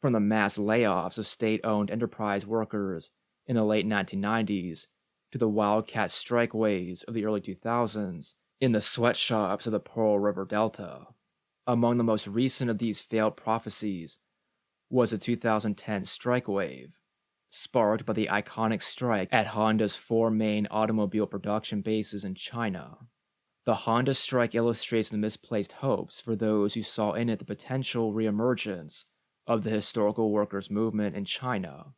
from the mass layoffs of state-owned enterprise workers in the late 1990s to the wildcat strike waves of the early 2000s in the sweatshops of the Pearl River Delta. Among the most recent of these failed prophecies was the 2010 strike wave, sparked by the iconic strike at Honda's 4 main automobile production bases in China. The Honda strike illustrates the misplaced hopes for those who saw in it the potential reemergence of the historical workers' movement in China,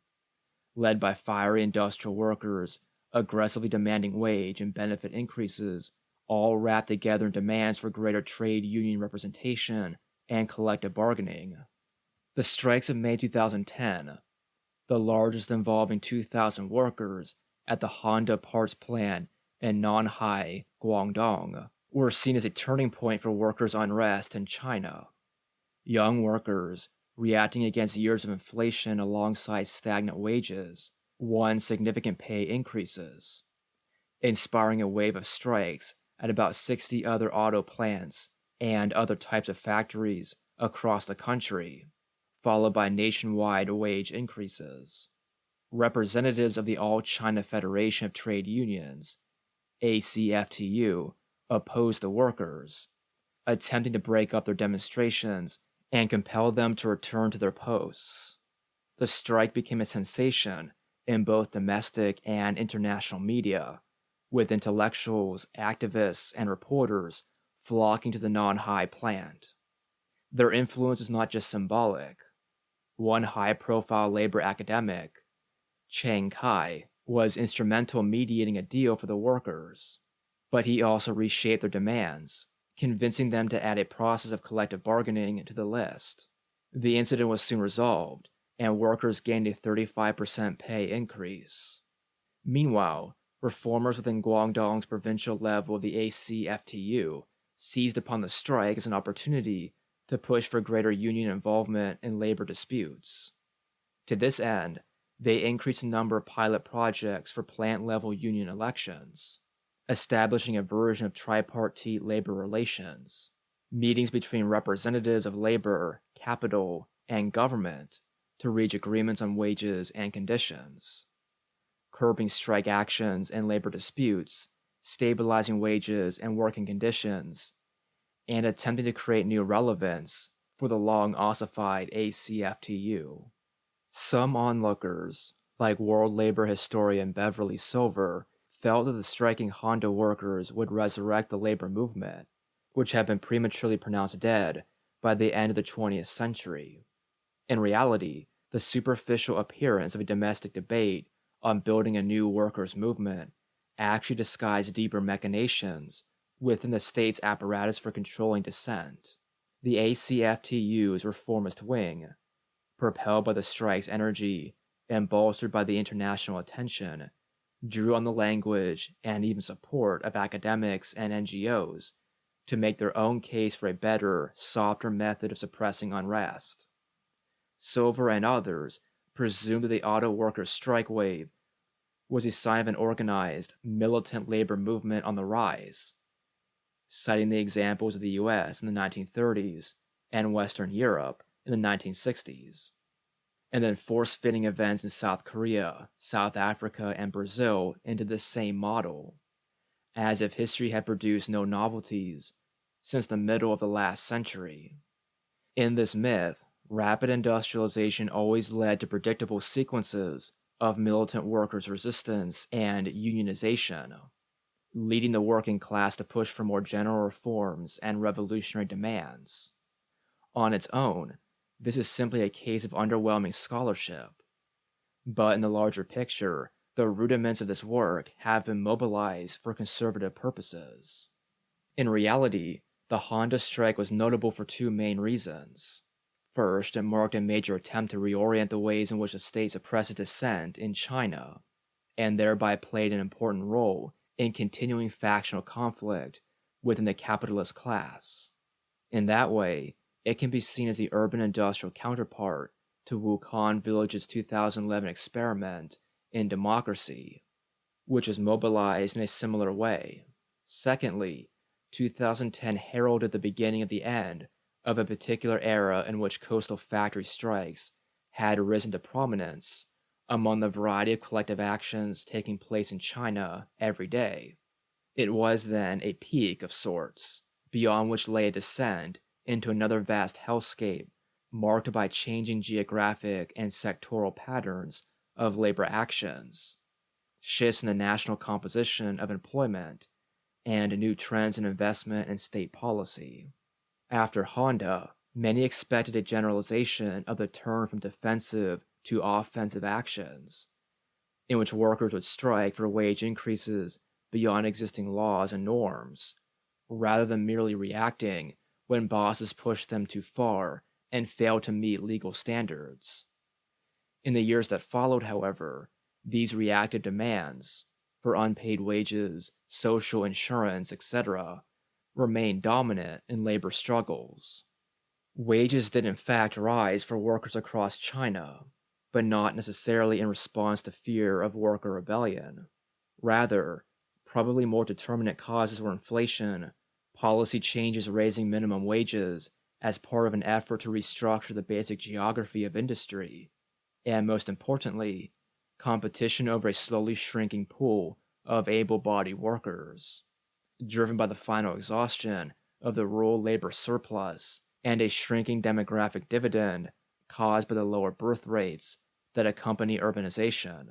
led by fiery industrial workers aggressively demanding wage and benefit increases, all wrapped together in demands for greater trade union representation and collective bargaining. The strikes of May 2010, the largest involving 2,000 workers at the Honda parts plant in Nanhai, Guangdong, were seen as a turning point for workers' unrest in China. Young workers, reacting against years of inflation alongside stagnant wages, won significant pay increases, inspiring a wave of strikes at about 60 other auto plants and other types of factories across the country, followed by nationwide wage increases. Representatives of the All China Federation of Trade Unions, ACFTU, opposed the workers, attempting to break up their demonstrations and compel them to return to their posts. The strike became a sensation in both domestic and international media, with intellectuals, activists, and reporters flocking to the Nanhai plant. Their influence was not just symbolic. One high-profile labor academic, Chiang Kai, was instrumental in mediating a deal for the workers, but he also reshaped their demands, convincing them to add a process of collective bargaining to the list. The incident was soon resolved, and workers gained a 35% pay increase. Meanwhile, reformers within Guangdong's provincial level of the ACFTU seized upon the strike as an opportunity to push for greater union involvement in labor disputes. To this end, they increased the number of pilot projects for plant-level union elections, establishing a version of tripartite labor relations, meetings between representatives of labor, capital, and government to reach agreements on wages and conditions, curbing strike actions and labor disputes, stabilizing wages and working conditions, and attempting to create new relevance for the long ossified ACFTU. Some onlookers, like world labor historian Beverly Silver, felt that the striking Honda workers would resurrect the labor movement, which had been prematurely pronounced dead by the end of the 20th century. In reality, the superficial appearance of a domestic debate on building a new workers' movement actually disguised deeper machinations within the state's apparatus for controlling dissent. The ACFTU's reformist wing, propelled by the strike's energy and bolstered by the international attention, drew on the language and even support of academics and NGOs to make their own case for a better, softer method of suppressing unrest. Silver and others presumed that the auto workers' strike wave was a sign of an organized, militant labor movement on the rise, citing the examples of the US in the 1930s and Western Europe in the 1960s, and then force-fitting events in South Korea, South Africa, and Brazil into this same model, as if history had produced no novelties since the middle of the last century. In this myth, rapid industrialization always led to predictable sequences of militant workers' resistance and unionization, leading the working class to push for more general reforms and revolutionary demands. On its own, this is simply a case of underwhelming scholarship. But in the larger picture, the rudiments of this work have been mobilized for conservative purposes. In reality, the Honda strike was notable for two main reasons. First, it marked a major attempt to reorient the ways in which the state suppresses dissent in China, and thereby played an important role in continuing factional conflict within the capitalist class. In that way, it can be seen as the urban industrial counterpart to Wuhan Village's 2011 experiment in democracy, which was mobilized in a similar way. Secondly, 2010 heralded the beginning of the end of a particular era in which coastal factory strikes had risen to prominence among the variety of collective actions taking place in China every day. It was then a peak of sorts, beyond which lay a descent into another vast hellscape marked by changing geographic and sectoral patterns of labor actions, shifts in the national composition of employment, and new trends in investment and state policy. After Honda, many expected a generalization of the turn from defensive to offensive actions, in which workers would strike for wage increases beyond existing laws and norms, rather than merely reacting when bosses pushed them too far and failed to meet legal standards. In the years that followed, however, these reactive demands for unpaid wages, social insurance, etc., remained dominant in labor struggles. Wages did in fact rise for workers across China, but not necessarily in response to fear of worker rebellion. Rather, probably more determinate causes were inflation, policy changes raising minimum wages as part of an effort to restructure the basic geography of industry, and most importantly, competition over a slowly shrinking pool of able-bodied workers, driven by the final exhaustion of the rural labor surplus and a shrinking demographic dividend caused by the lower birth rates that accompany urbanization.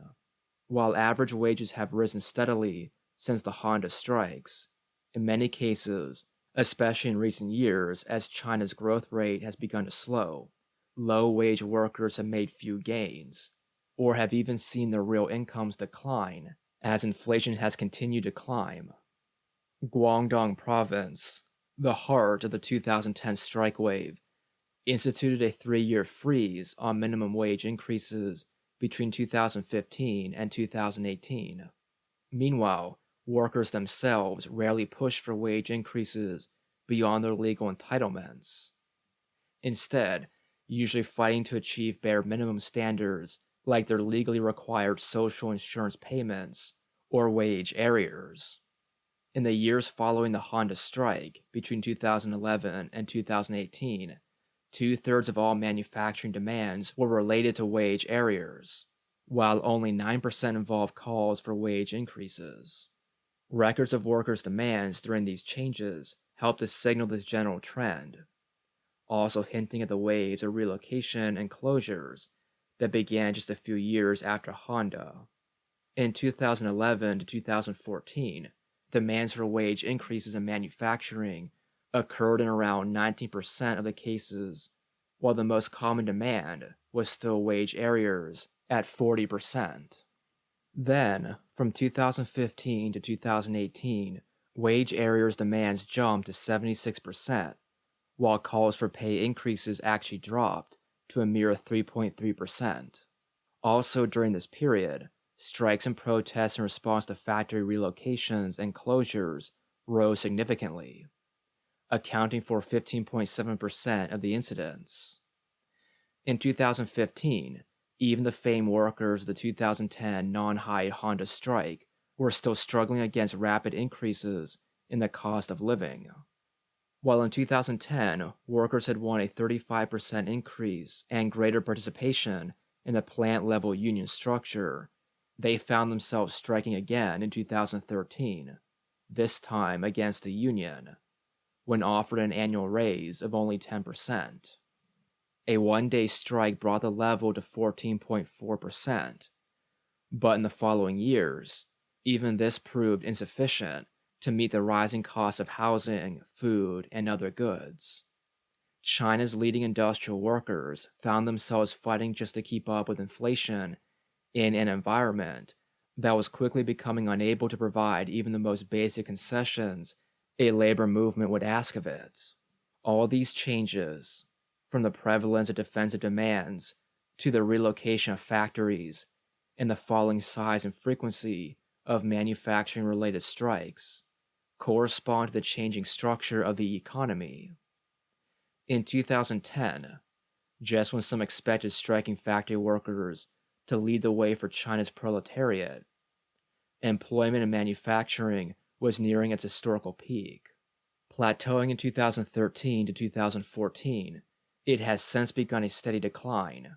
While average wages have risen steadily since the Honda strikes, in many cases, especially in recent years as China's growth rate has begun to slow, low-wage workers have made few gains, or have even seen their real incomes decline as inflation has continued to climb. Guangdong Province, the heart of the 2010 strike wave, instituted a 3-year freeze on minimum wage increases between 2015 and 2018. Meanwhile, workers themselves rarely pushed for wage increases beyond their legal entitlements. Instead, usually fighting to achieve bare minimum standards like their legally required social insurance payments or wage arrears. In the years following the Honda strike between 2011 and 2018, 2/3 of all manufacturing demands were related to wage arrears, while only 9% involved calls for wage increases. Records of workers' demands during these changes helped to signal this general trend, also hinting at the waves of relocation and closures that began just a few years after Honda. In 2011 to 2014, demands for wage increases in manufacturing occurred in around 19% of the cases, while the most common demand was still wage arrears at 40%. Then, from 2015 to 2018, wage arrears demands jumped to 76%, while calls for pay increases actually dropped to a mere 3.3%. Also during this period, strikes and protests in response to factory relocations and closures rose significantly, accounting for 15.7% of the incidents. In 2015, even the famed workers of the 2010 non-high Honda strike were still struggling against rapid increases in the cost of living. While in 2010, workers had won a 35% increase and greater participation in the plant-level union structure, they found themselves striking again in 2013, this time against the union, when offered an annual raise of only 10%. A one-day strike brought the level to 14.4%, but in the following years, even this proved insufficient to meet the rising costs of housing, food, and other goods. China's leading industrial workers found themselves fighting just to keep up with inflation in an environment that was quickly becoming unable to provide even the most basic concessions a labor movement would ask of it. All these changes, from the prevalence of defensive demands to the relocation of factories and the falling size and frequency of manufacturing-related strikes, correspond to the changing structure of the economy. In 2010, just when some expected striking factory workers to lead the way for China's proletariat, employment in manufacturing was nearing its historical peak. Plateauing in 2013 to 2014, it has since begun a steady decline,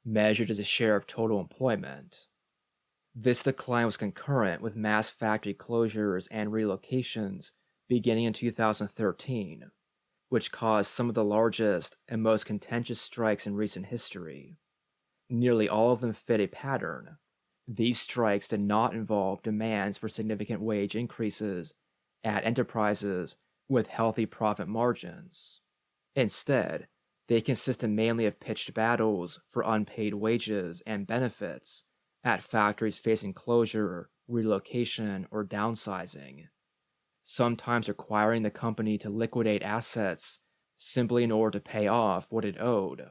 measured as a share of total employment. This decline was concurrent with mass factory closures and relocations beginning in 2013, which caused some of the largest and most contentious strikes in recent history. Nearly all of them fit a pattern. These strikes did not involve demands for significant wage increases at enterprises with healthy profit margins. Instead, they consisted mainly of pitched battles for unpaid wages and benefits at factories facing closure, relocation, or downsizing, sometimes requiring the company to liquidate assets simply in order to pay off what it owed.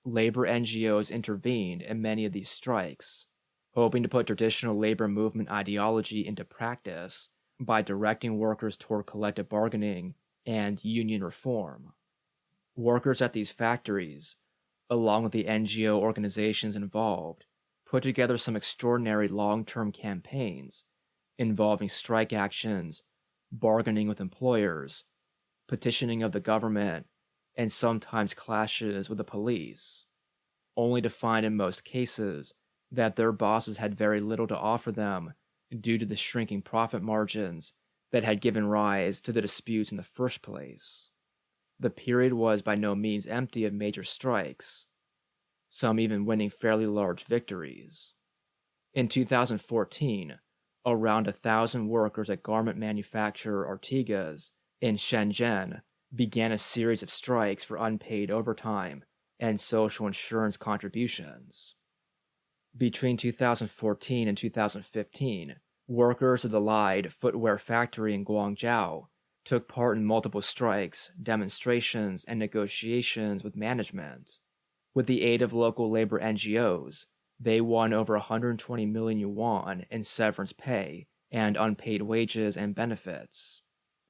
Labor NGOs intervened in many of these strikes, hoping to put traditional labor movement ideology into practice by directing workers toward collective bargaining and union reform. Workers at these factories, along with the NGO organizations involved, put together some extraordinary long-term campaigns involving strike actions, bargaining with employers, petitioning of the government, and sometimes clashes with the police, only to find in most cases that their bosses had very little to offer them due to the shrinking profit margins that had given rise to the disputes in the first place. The period was by no means empty of major strikes, some even winning fairly large victories. In 2014, around 1,000 workers at garment manufacturer Ortega's in Shenzhen began a series of strikes for unpaid overtime and social insurance contributions. Between 2014 and 2015, workers of the Lied footwear factory in Guangzhou took part in multiple strikes, demonstrations, and negotiations with management. With the aid of local labor NGOs, they won over 120 million yuan in severance pay and unpaid wages and benefits.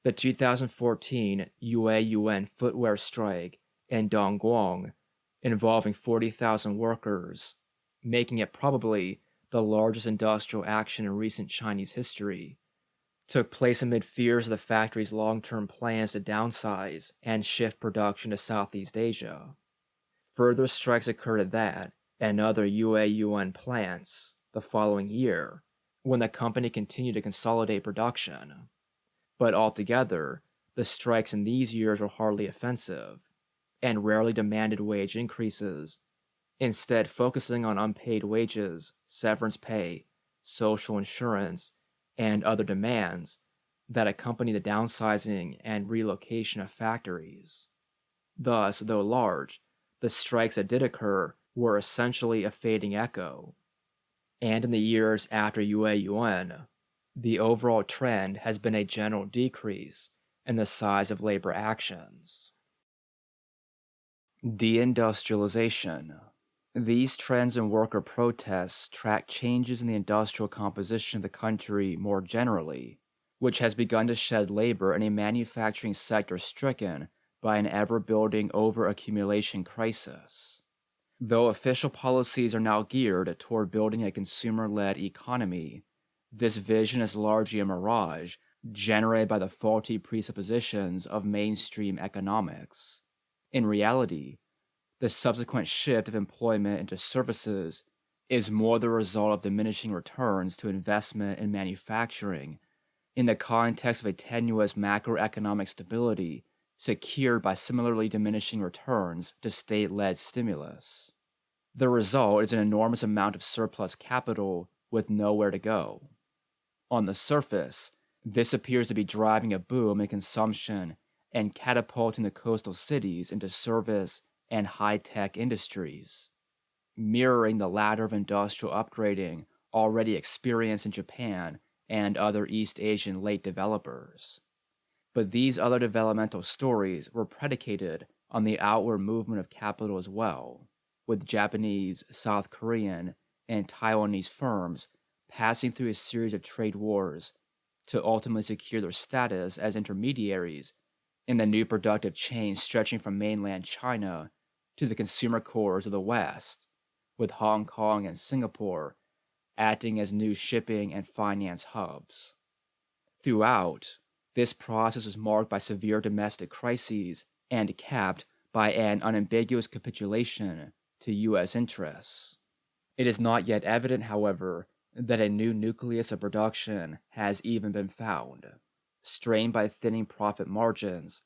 The 2014 Yuan footwear strike in Dongguan, involving 40,000 workers, making it probably the largest industrial action in recent Chinese history, took place amid fears of the factory's long-term plans to downsize and shift production to Southeast Asia. Further strikes occurred at that and other Yuan plants the following year, when the company continued to consolidate production. But altogether, the strikes in these years were hardly offensive, and rarely demanded wage increases, instead focusing on unpaid wages, severance pay, social insurance, and other demands that accompany the downsizing and relocation of factories. Thus, though large, the strikes that did occur were essentially a fading echo. And in the years after Yuan, the overall trend has been a general decrease in the size of labor actions. Deindustrialization. These trends in worker protests track changes in the industrial composition of the country more generally, which has begun to shed labor in a manufacturing sector stricken by an ever-building over-accumulation crisis. Though official policies are now geared toward building a consumer-led economy, this vision is largely a mirage generated by the faulty presuppositions of mainstream economics. In reality, the subsequent shift of employment into services is more the result of diminishing returns to investment in manufacturing in the context of a tenuous macroeconomic stability secured by similarly diminishing returns to state-led stimulus. The result is an enormous amount of surplus capital with nowhere to go. On the surface, this appears to be driving a boom in consumption and catapulting the coastal cities into service and high-tech industries, mirroring the ladder of industrial upgrading already experienced in Japan and other East Asian late developers. But these other developmental stories were predicated on the outward movement of capital as well, with Japanese, South Korean, and Taiwanese firms passing through a series of trade wars to ultimately secure their status as intermediaries in the new productive chain stretching from mainland China to the consumer cores of the West, with Hong Kong and Singapore acting as new shipping and finance hubs. Throughout, this process was marked by severe domestic crises and capped by an unambiguous capitulation to U.S. interests. It is not yet evident, however, that a new nucleus of production has even been found. Strained by thinning profit margins,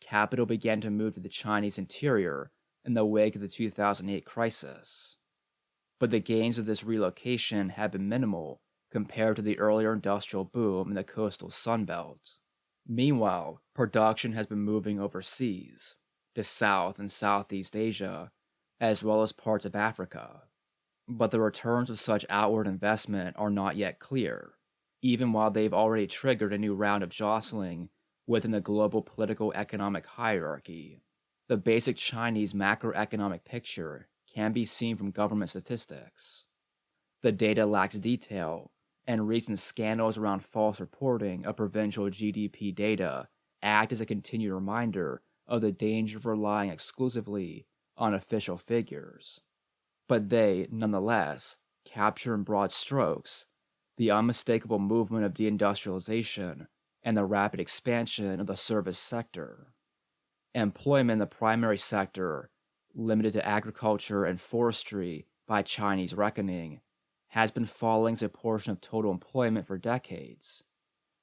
capital began to move to the Chinese interior in the wake of the 2008 crisis. But the gains of this relocation have been minimal compared to the earlier industrial boom in the coastal Sunbelt. Meanwhile, production has been moving overseas, to South and Southeast Asia, as well as parts of Africa. But the returns of such outward investment are not yet clear, even while they've already triggered a new round of jostling within the global political economic hierarchy. The basic Chinese macroeconomic picture can be seen from government statistics. The data lacks detail, and recent scandals around false reporting of provincial GDP data act as a continued reminder of the danger of relying exclusively on official figures. But they, nonetheless, capture in broad strokes the unmistakable movement of deindustrialization and the rapid expansion of the service sector. Employment in the primary sector, limited to agriculture and forestry by Chinese reckoning, has been falling as a portion of total employment for decades,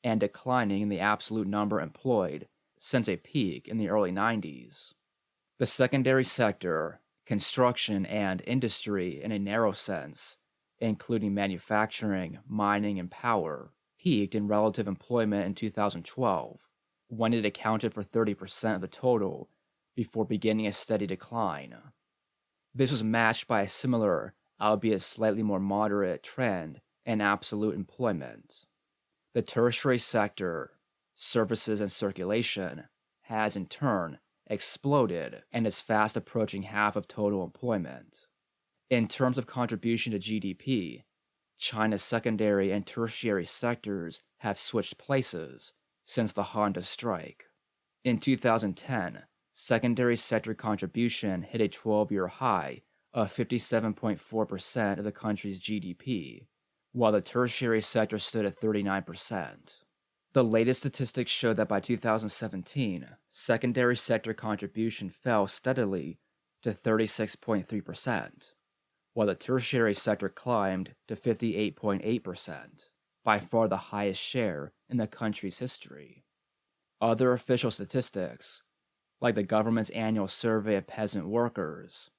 and declining in the absolute number employed since a peak in the early 90s. The secondary sector, construction and industry in a narrow sense, including manufacturing, mining, and power, peaked in relative employment in 2012, when it accounted for 30% of the total before beginning a steady decline. This was matched by a similar, albeit slightly more moderate, trend in absolute employment. The tertiary sector, services, and circulation has in turn exploded and is fast approaching half of total employment. In terms of contribution to GDP, China's secondary and tertiary sectors have switched places since the Honda strike. In 2010, secondary sector contribution hit a 12-year high of 57.4% of the country's GDP, while the tertiary sector stood at 39%. The latest statistics show that by 2017, secondary sector contribution fell steadily to 36.3%, while the tertiary sector climbed to 58.8%, by far the highest share in the country's history. Other official statistics, like the government's annual survey of peasant workers,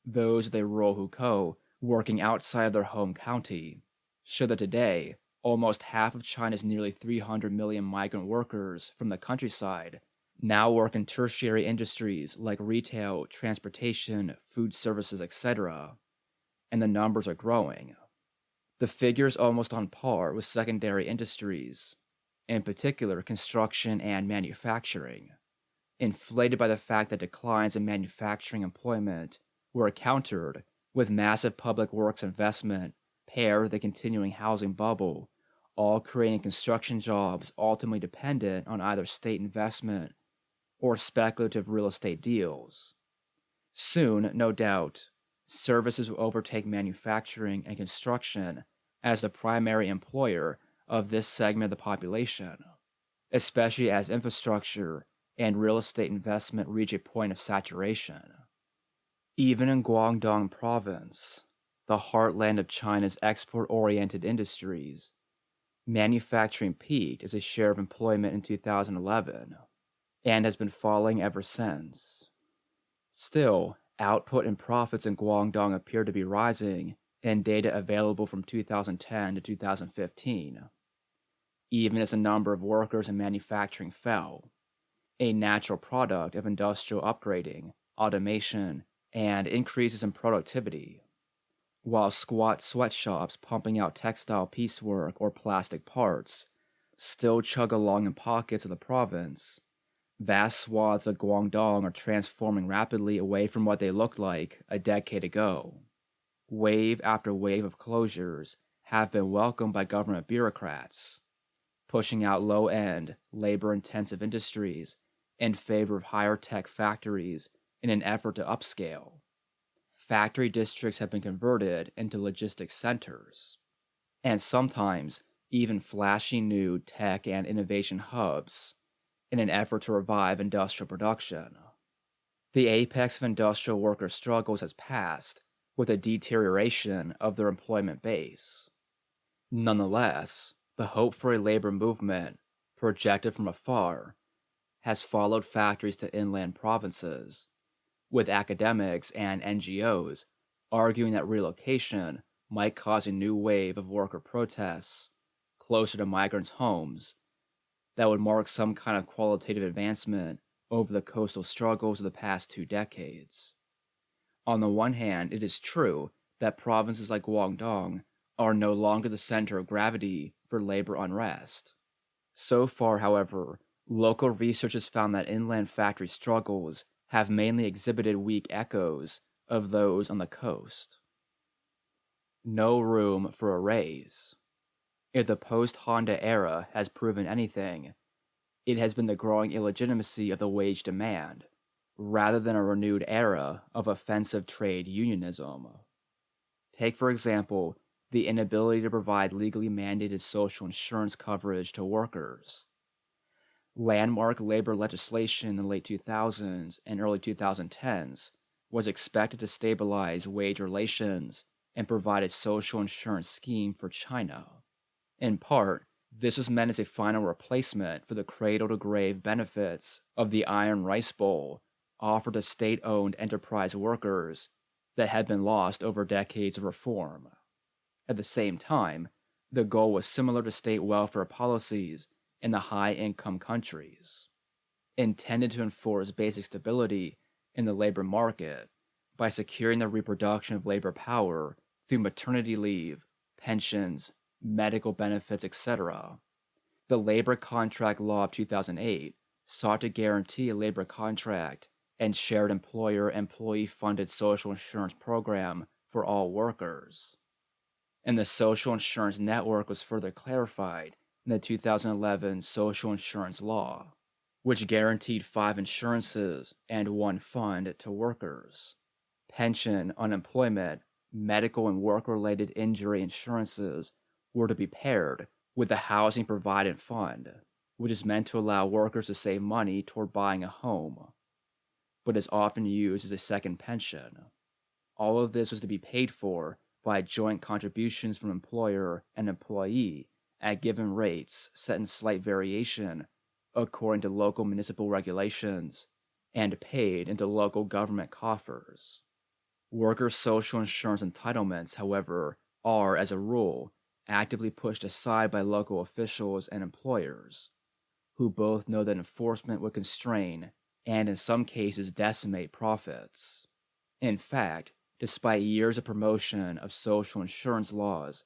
those of the rural hukou working outside of their home county, show that today, almost half of China's nearly 300 million migrant workers from the countryside now work in tertiary industries like retail, transportation, food services, etc., and the numbers are growing. The figure's almost on par with secondary industries, in particular construction and manufacturing, inflated by the fact that declines in manufacturing employment were countered with massive public works investment paired with the continuing housing bubble, all creating construction jobs ultimately dependent on either state investment or speculative real estate deals. Soon, no doubt, services will overtake manufacturing and construction as the primary employer of this segment of the population, especially as infrastructure and real estate investment reach a point of saturation. Even in Guangdong province, the heartland of China's export-oriented industries, manufacturing peaked as a share of employment in 2011 and has been falling ever since. Still, output and profits in Guangdong appear to be rising in data available from 2010 to 2015, even as the number of workers in manufacturing fell, a natural product of industrial upgrading, automation, and increases in productivity. While squat sweatshops pumping out textile piecework or plastic parts still chug along in pockets of the province, vast swaths of Guangdong are transforming rapidly away from what they looked like a decade ago. Wave after wave of closures have been welcomed by government bureaucrats, pushing out low-end, labor-intensive industries in favor of higher-tech factories in an effort to upscale. Factory districts have been converted into logistics centers, and sometimes even flashy new tech and innovation hubs in an effort to revive industrial production. The apex of industrial worker struggles has passed with a deterioration of their employment base. Nonetheless, the hope for a labor movement, projected from afar, has followed factories to inland provinces, with academics and NGOs arguing that relocation might cause a new wave of worker protests closer to migrants' homes that would mark some kind of qualitative advancement over the coastal struggles of the past 2 decades. On the one hand, it is true that provinces like Guangdong are no longer the center of gravity for labor unrest. So far, however, local research has found that inland factory struggles have mainly exhibited weak echoes of those on the coast. No room for a raise. If the post-Honda era has proven anything, it has been the growing illegitimacy of the wage demand, rather than a renewed era of offensive trade unionism. Take, for example, the inability to provide legally mandated social insurance coverage to workers. Landmark labor legislation in the late 2000s and early 2010s was expected to stabilize wage relations and provide a social insurance scheme for China. In part, this was meant as a final replacement for the cradle-to-grave benefits of the Iron Rice Bowl offered to state-owned enterprise workers that had been lost over decades of reform. At the same time, the goal was similar to state welfare policies in the high-income countries, intended to enforce basic stability in the labor market by securing the reproduction of labor power through maternity leave, pensions, medical benefits, etc., The Labor Contract Law of 2008 sought to guarantee a labor contract and shared employer-employee funded social insurance program for all workers. And the social insurance network was further clarified in the 2011 Social Insurance Law, which guaranteed 5 insurances and 1 fund to workers. Pension, unemployment, medical, and work-related injury insurances were to be paired with the Housing Provident Fund, which is meant to allow workers to save money toward buying a home, but is often used as a second pension. All of this was to be paid for by joint contributions from employer and employee at given rates set in slight variation according to local municipal regulations and paid into local government coffers. Workers' social insurance entitlements, however, are, as a rule, actively pushed aside by local officials and employers, who both know that enforcement would constrain and in some cases decimate profits. In fact, despite years of promotion of social insurance laws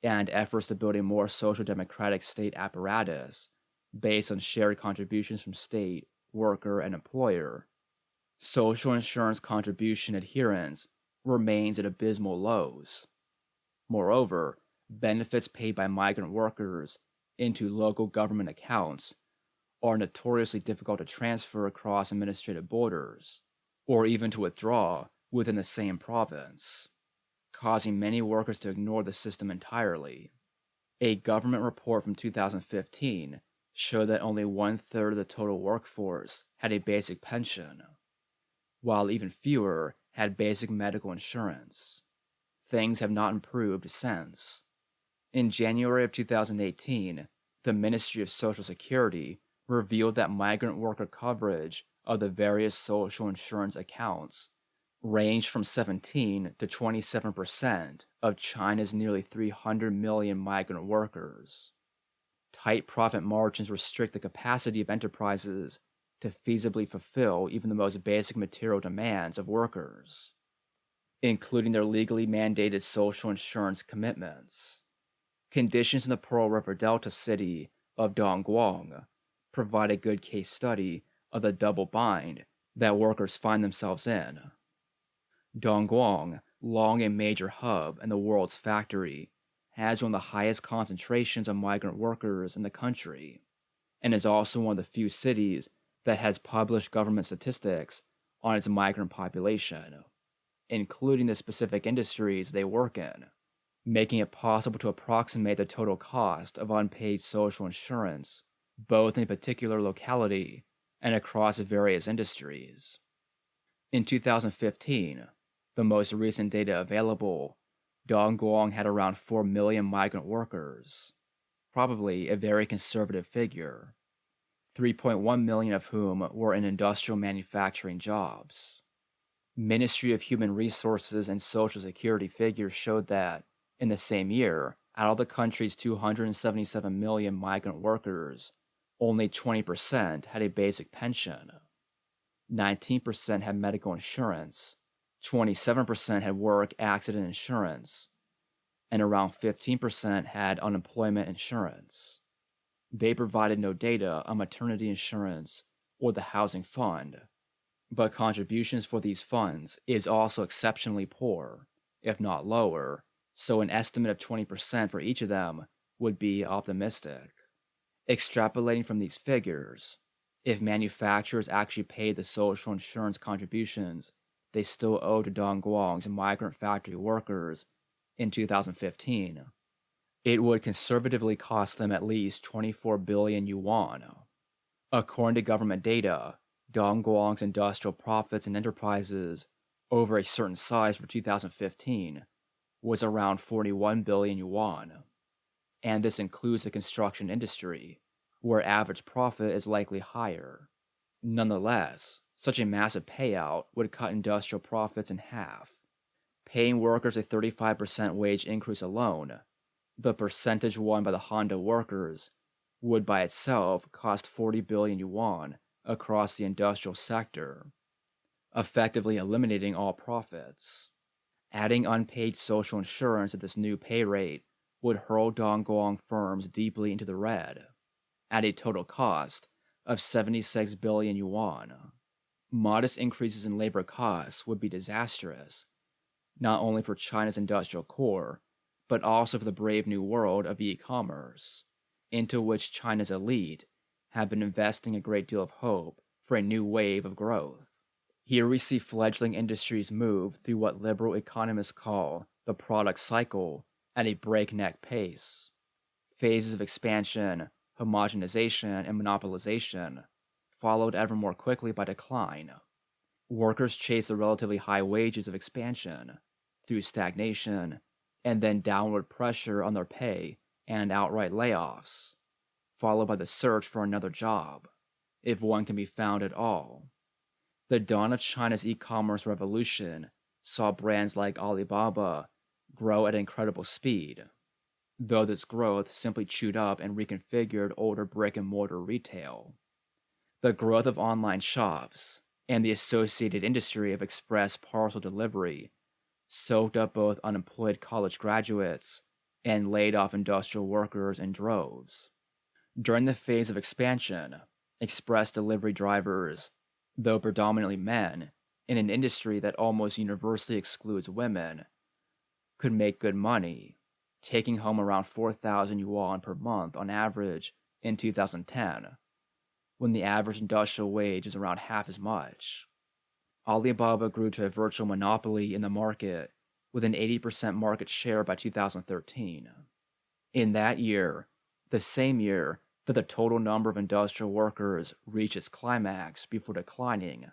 and efforts to build a more social democratic state apparatus based on shared contributions from state, worker, and employer, social insurance contribution adherence remains at abysmal lows. Moreover, benefits paid by migrant workers into local government accounts are notoriously difficult to transfer across administrative borders, or even to withdraw within the same province, causing many workers to ignore the system entirely. A government report from 2015 showed that only 1/3 of the total workforce had a basic pension, while even fewer had basic medical insurance. Things have not improved since. In January of 2018, the Ministry of Social Security revealed that migrant worker coverage of the various social insurance accounts ranged from 17 to 27% of China's nearly 300 million migrant workers. Tight profit margins restrict the capacity of enterprises to feasibly fulfill even the most basic material demands of workers, including their legally mandated social insurance commitments. Conditions in the Pearl River Delta city of Dongguan provide a good case study of the double bind that workers find themselves in. Dongguan, long a major hub and the world's factory, has one of the highest concentrations of migrant workers in the country, and is also one of the few cities that has published government statistics on its migrant population, including the specific industries they work in, making it possible to approximate the total cost of unpaid social insurance, both in a particular locality and across various industries. In 2015, the most recent data available, Dongguan had around 4 million migrant workers, probably a very conservative figure, 3.1 million of whom were in industrial manufacturing jobs. Ministry of Human Resources and Social Security figures showed that, in the same year, out of the country's 277 million migrant workers, only 20% had a basic pension, 19% had medical insurance, 27% had work accident insurance, and around 15% had unemployment insurance. They provided no data on maternity insurance or the housing fund, but contributions for these funds is also exceptionally poor, if not lower, so an estimate of 20% for each of them would be optimistic. Extrapolating from these figures, if manufacturers actually paid the social insurance contributions they still owe to Dongguan's migrant factory workers in 2015, it would conservatively cost them at least 24 billion yuan. According to government data, Dongguan's industrial profits and enterprises over a certain size for 2015 was around 41 billion yuan, and this includes the construction industry, where average profit is likely higher. Nonetheless, such a massive payout would cut industrial profits in half. Paying workers a 35% wage increase alone, the percentage won by the Honda workers, would by itself cost 40 billion yuan across the industrial sector, effectively eliminating all profits. Adding unpaid social insurance at this new pay rate would hurl Dongguan firms deeply into the red. at a total cost of 76 billion yuan. Modest increases in labor costs would be disastrous, not only for China's industrial core, but also for the brave new world of e-commerce, into which China's elite have been investing a great deal of hope for a new wave of growth. Here we see fledgling industries move through what liberal economists call the product cycle at a breakneck pace. Phases of expansion, homogenization, and monopolization, followed ever more quickly by decline. Workers chase the relatively high wages of expansion through stagnation, and then downward pressure on their pay and outright layoffs, followed by the search for another job, if one can be found at all. The dawn of China's e-commerce revolution saw brands like Alibaba grow at incredible speed, though this growth simply chewed up and reconfigured older brick-and-mortar retail. The growth of online shops and the associated industry of express parcel delivery soaked up both unemployed college graduates and laid-off industrial workers in droves. During the phase of expansion, express delivery drivers, though predominantly men, in an industry that almost universally excludes women, could make good money, taking home around 4,000 yuan per month on average in 2010, when the average industrial wage is around half as much. Alibaba grew to a virtual monopoly in the market with an 80% market share by 2013. In that year, the same year that the total number of industrial workers reached its climax before declining,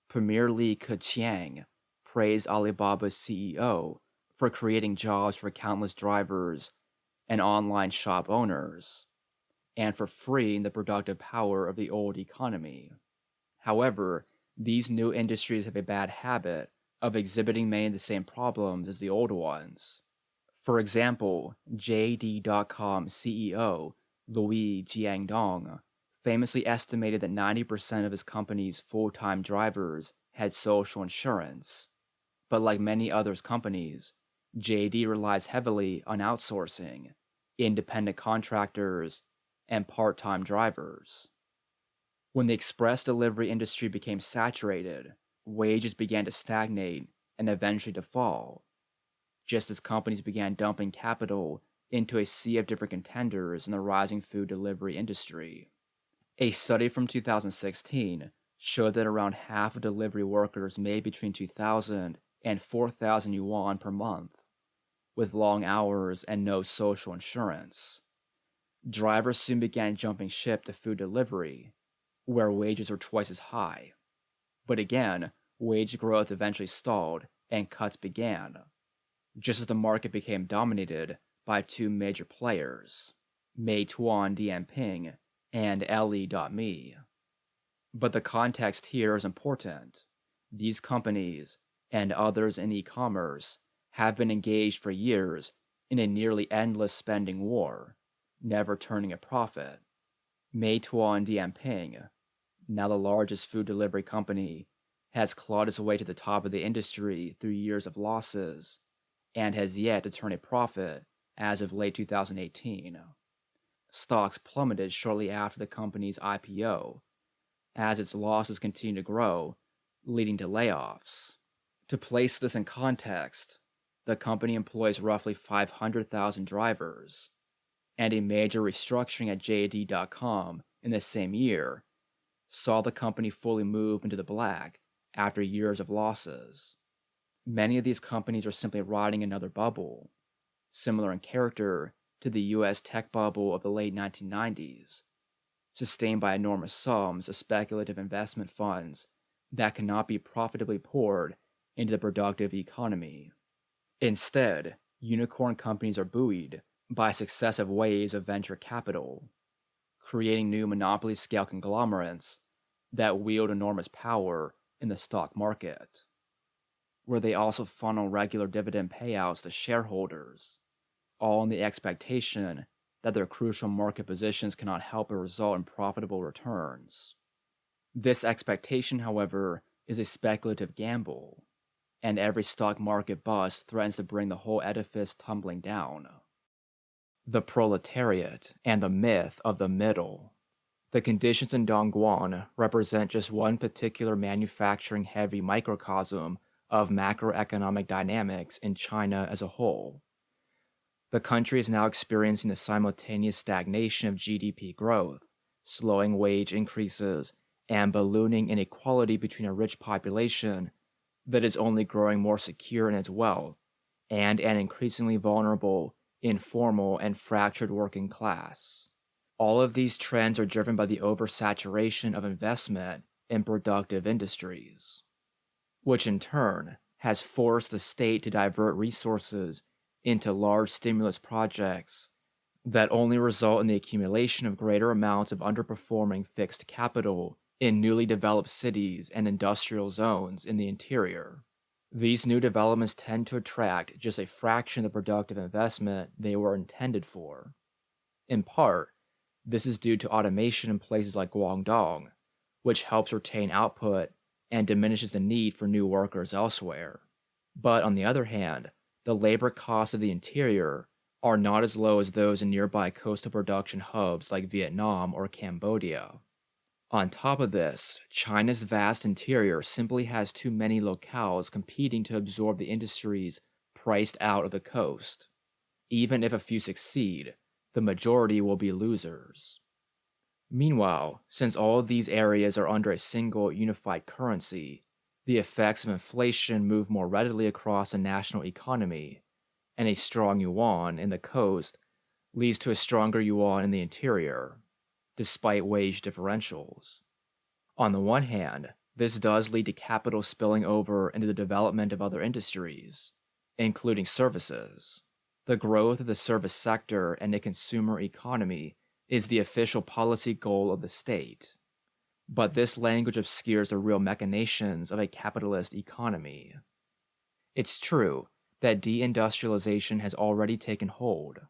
Premier Li Keqiang praised Alibaba's CEO for creating jobs for countless drivers and online shop owners, and for freeing the productive power of the old economy. However, these new industries have a bad habit of exhibiting many of the same problems as the old ones. For example, JD.com CEO Louis Jiangdong famously estimated that 90% of his company's full-time drivers had social insurance. But like many other companies, JD relies heavily on outsourcing, independent contractors, and part-time drivers. When the express delivery industry became saturated, wages began to stagnate and eventually to fall, just as companies began dumping capital into a sea of different contenders in the rising food delivery industry. A study from 2016 showed that around half of delivery workers made between 2,000 and 4,000 yuan per month, with long hours and no social insurance. Drivers soon began jumping ship to food delivery, where wages were twice as high. But again, wage growth eventually stalled and cuts began, just as the market became dominated by two major players, Meituan Dianping and Le.me. But the context here is important. These companies, and others in e-commerce, have been engaged for years in a nearly endless spending war, never turning a profit. Meituan Dianping, now the largest food delivery company, has clawed its way to the top of the industry through years of losses, and has yet to turn a profit as of late 2018. Stocks plummeted shortly after the company's IPO, as its losses continue to grow, leading to layoffs. To place this in context, the company employs roughly 500,000 drivers, and a major restructuring at JD.com in the same year saw the company fully move into the black after years of losses. Many of these companies are simply riding another bubble, similar in character to the US tech bubble of the late 1990s, sustained by enormous sums of speculative investment funds that cannot be profitably poured into the productive economy. Instead, unicorn companies are buoyed by successive waves of venture capital, creating new monopoly-scale conglomerates that wield enormous power in the stock market, where they also funnel regular dividend payouts to shareholders, all in the expectation that their crucial market positions cannot help but result in profitable returns. This expectation, however, is a speculative gamble, and every stock market bust threatens to bring the whole edifice tumbling down. the proletariat, and the myth of the middle. The conditions in Dongguan represent just one particular manufacturing-heavy microcosm of macroeconomic dynamics in China as a whole. The country is now experiencing the simultaneous stagnation of GDP growth, slowing wage increases, and ballooning inequality between a rich population that is only growing more secure in its wealth, and an increasingly vulnerable, informal, and fractured working class. All of these trends are driven by the oversaturation of investment in productive industries, which in turn has forced the state to divert resources into large stimulus projects that only result in the accumulation of greater amounts of underperforming fixed capital in newly developed cities and industrial zones in the interior. These new developments tend to attract just a fraction of the productive investment they were intended for. In part, this is due to automation in places like Guangdong, which helps retain output and diminishes the need for new workers elsewhere. But on the other hand, the labor costs of the interior are not as low as those in nearby coastal production hubs like Vietnam or Cambodia. On top of this, China's vast interior simply has too many locales competing to absorb the industries priced out of the coast. Even if a few succeed, the majority will be losers. Meanwhile, since all of these areas are under a single unified currency, the effects of inflation move more readily across the national economy, and a strong yuan in the coast leads to a stronger yuan in the interior, despite wage differentials. On the one hand, this does lead to capital spilling over into the development of other industries, including services. The growth of the service sector and the consumer economy is the official policy goal of the state. But this language obscures the real machinations of a capitalist economy. It's true that deindustrialization has already taken hold.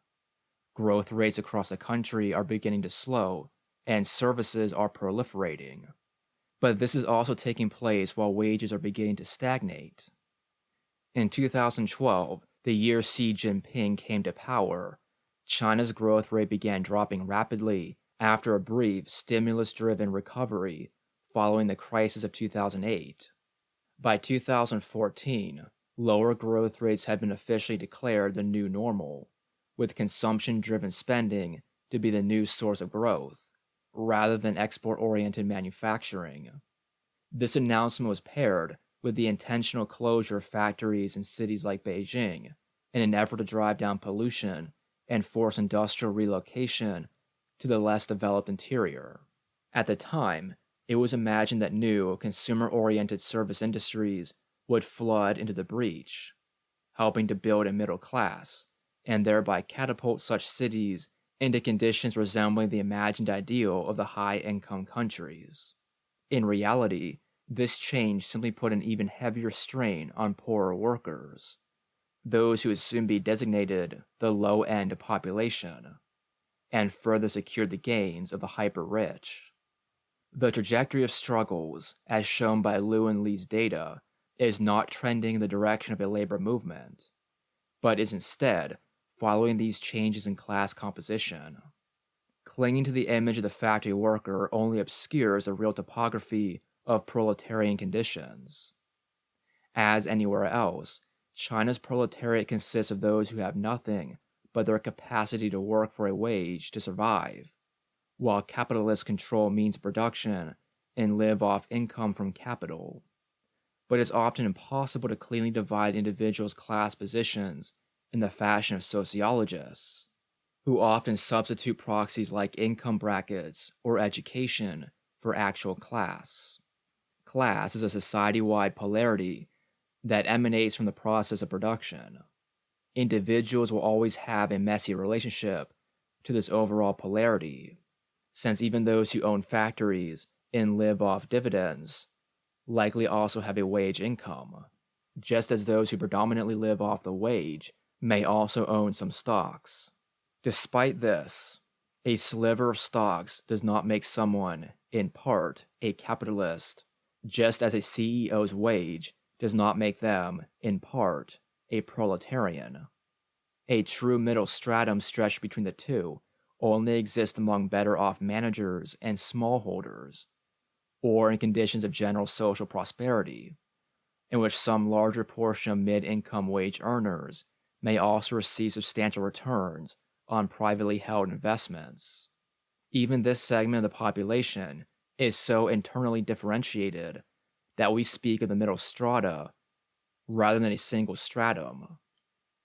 Growth rates across the country are beginning to slow, and services are proliferating. But this is also taking place while wages are beginning to stagnate. In 2012, the year Xi Jinping came to power, China's growth rate began dropping rapidly after a brief stimulus-driven recovery following the crisis of 2008. By 2014, lower growth rates had been officially declared the new normal, with consumption-driven spending to be the new source of growth, rather than export-oriented manufacturing. This announcement was paired with the intentional closure of factories in cities like Beijing in an effort to drive down pollution and force industrial relocation to the less developed interior. At the time, it was imagined that new, consumer-oriented service industries would flood into the breach, helping to build a middle class, and thereby catapult such cities into conditions resembling the imagined ideal of the high-income countries. In reality, this change simply put an even heavier strain on poorer workers, those who would soon be designated the low-end population, and further secured the gains of the hyper-rich. The trajectory of struggles, as shown by Liu and Li's data, is not trending in the direction of a labor movement, but is instead following these changes in class composition. Clinging to the image of the factory worker only obscures the real topography of proletarian conditions. As anywhere else, China's proletariat consists of those who have nothing but their capacity to work for a wage to survive, while capitalist control means production and live off income from capital. But it's often impossible to cleanly divide individuals' class positions in the fashion of sociologists, who often substitute proxies like income brackets or education for actual class. Class is a society-wide polarity that emanates from the process of production. Individuals will always have a messy relationship to this overall polarity, since even those who own factories and live off dividends likely also have a wage income, just as those who predominantly live off the wage may also own some stocks. Despite this, a sliver of stocks does not make someone, in part, a capitalist, just as a CEO's wage does not make them, in part, a proletarian. A true middle stratum stretched between the two only exists among better-off managers and smallholders, or in conditions of general social prosperity, in which some larger portion of mid-income wage earners may also receive substantial returns on privately held investments. Even this segment of the population is so internally differentiated that we speak of the middle strata rather than a single stratum,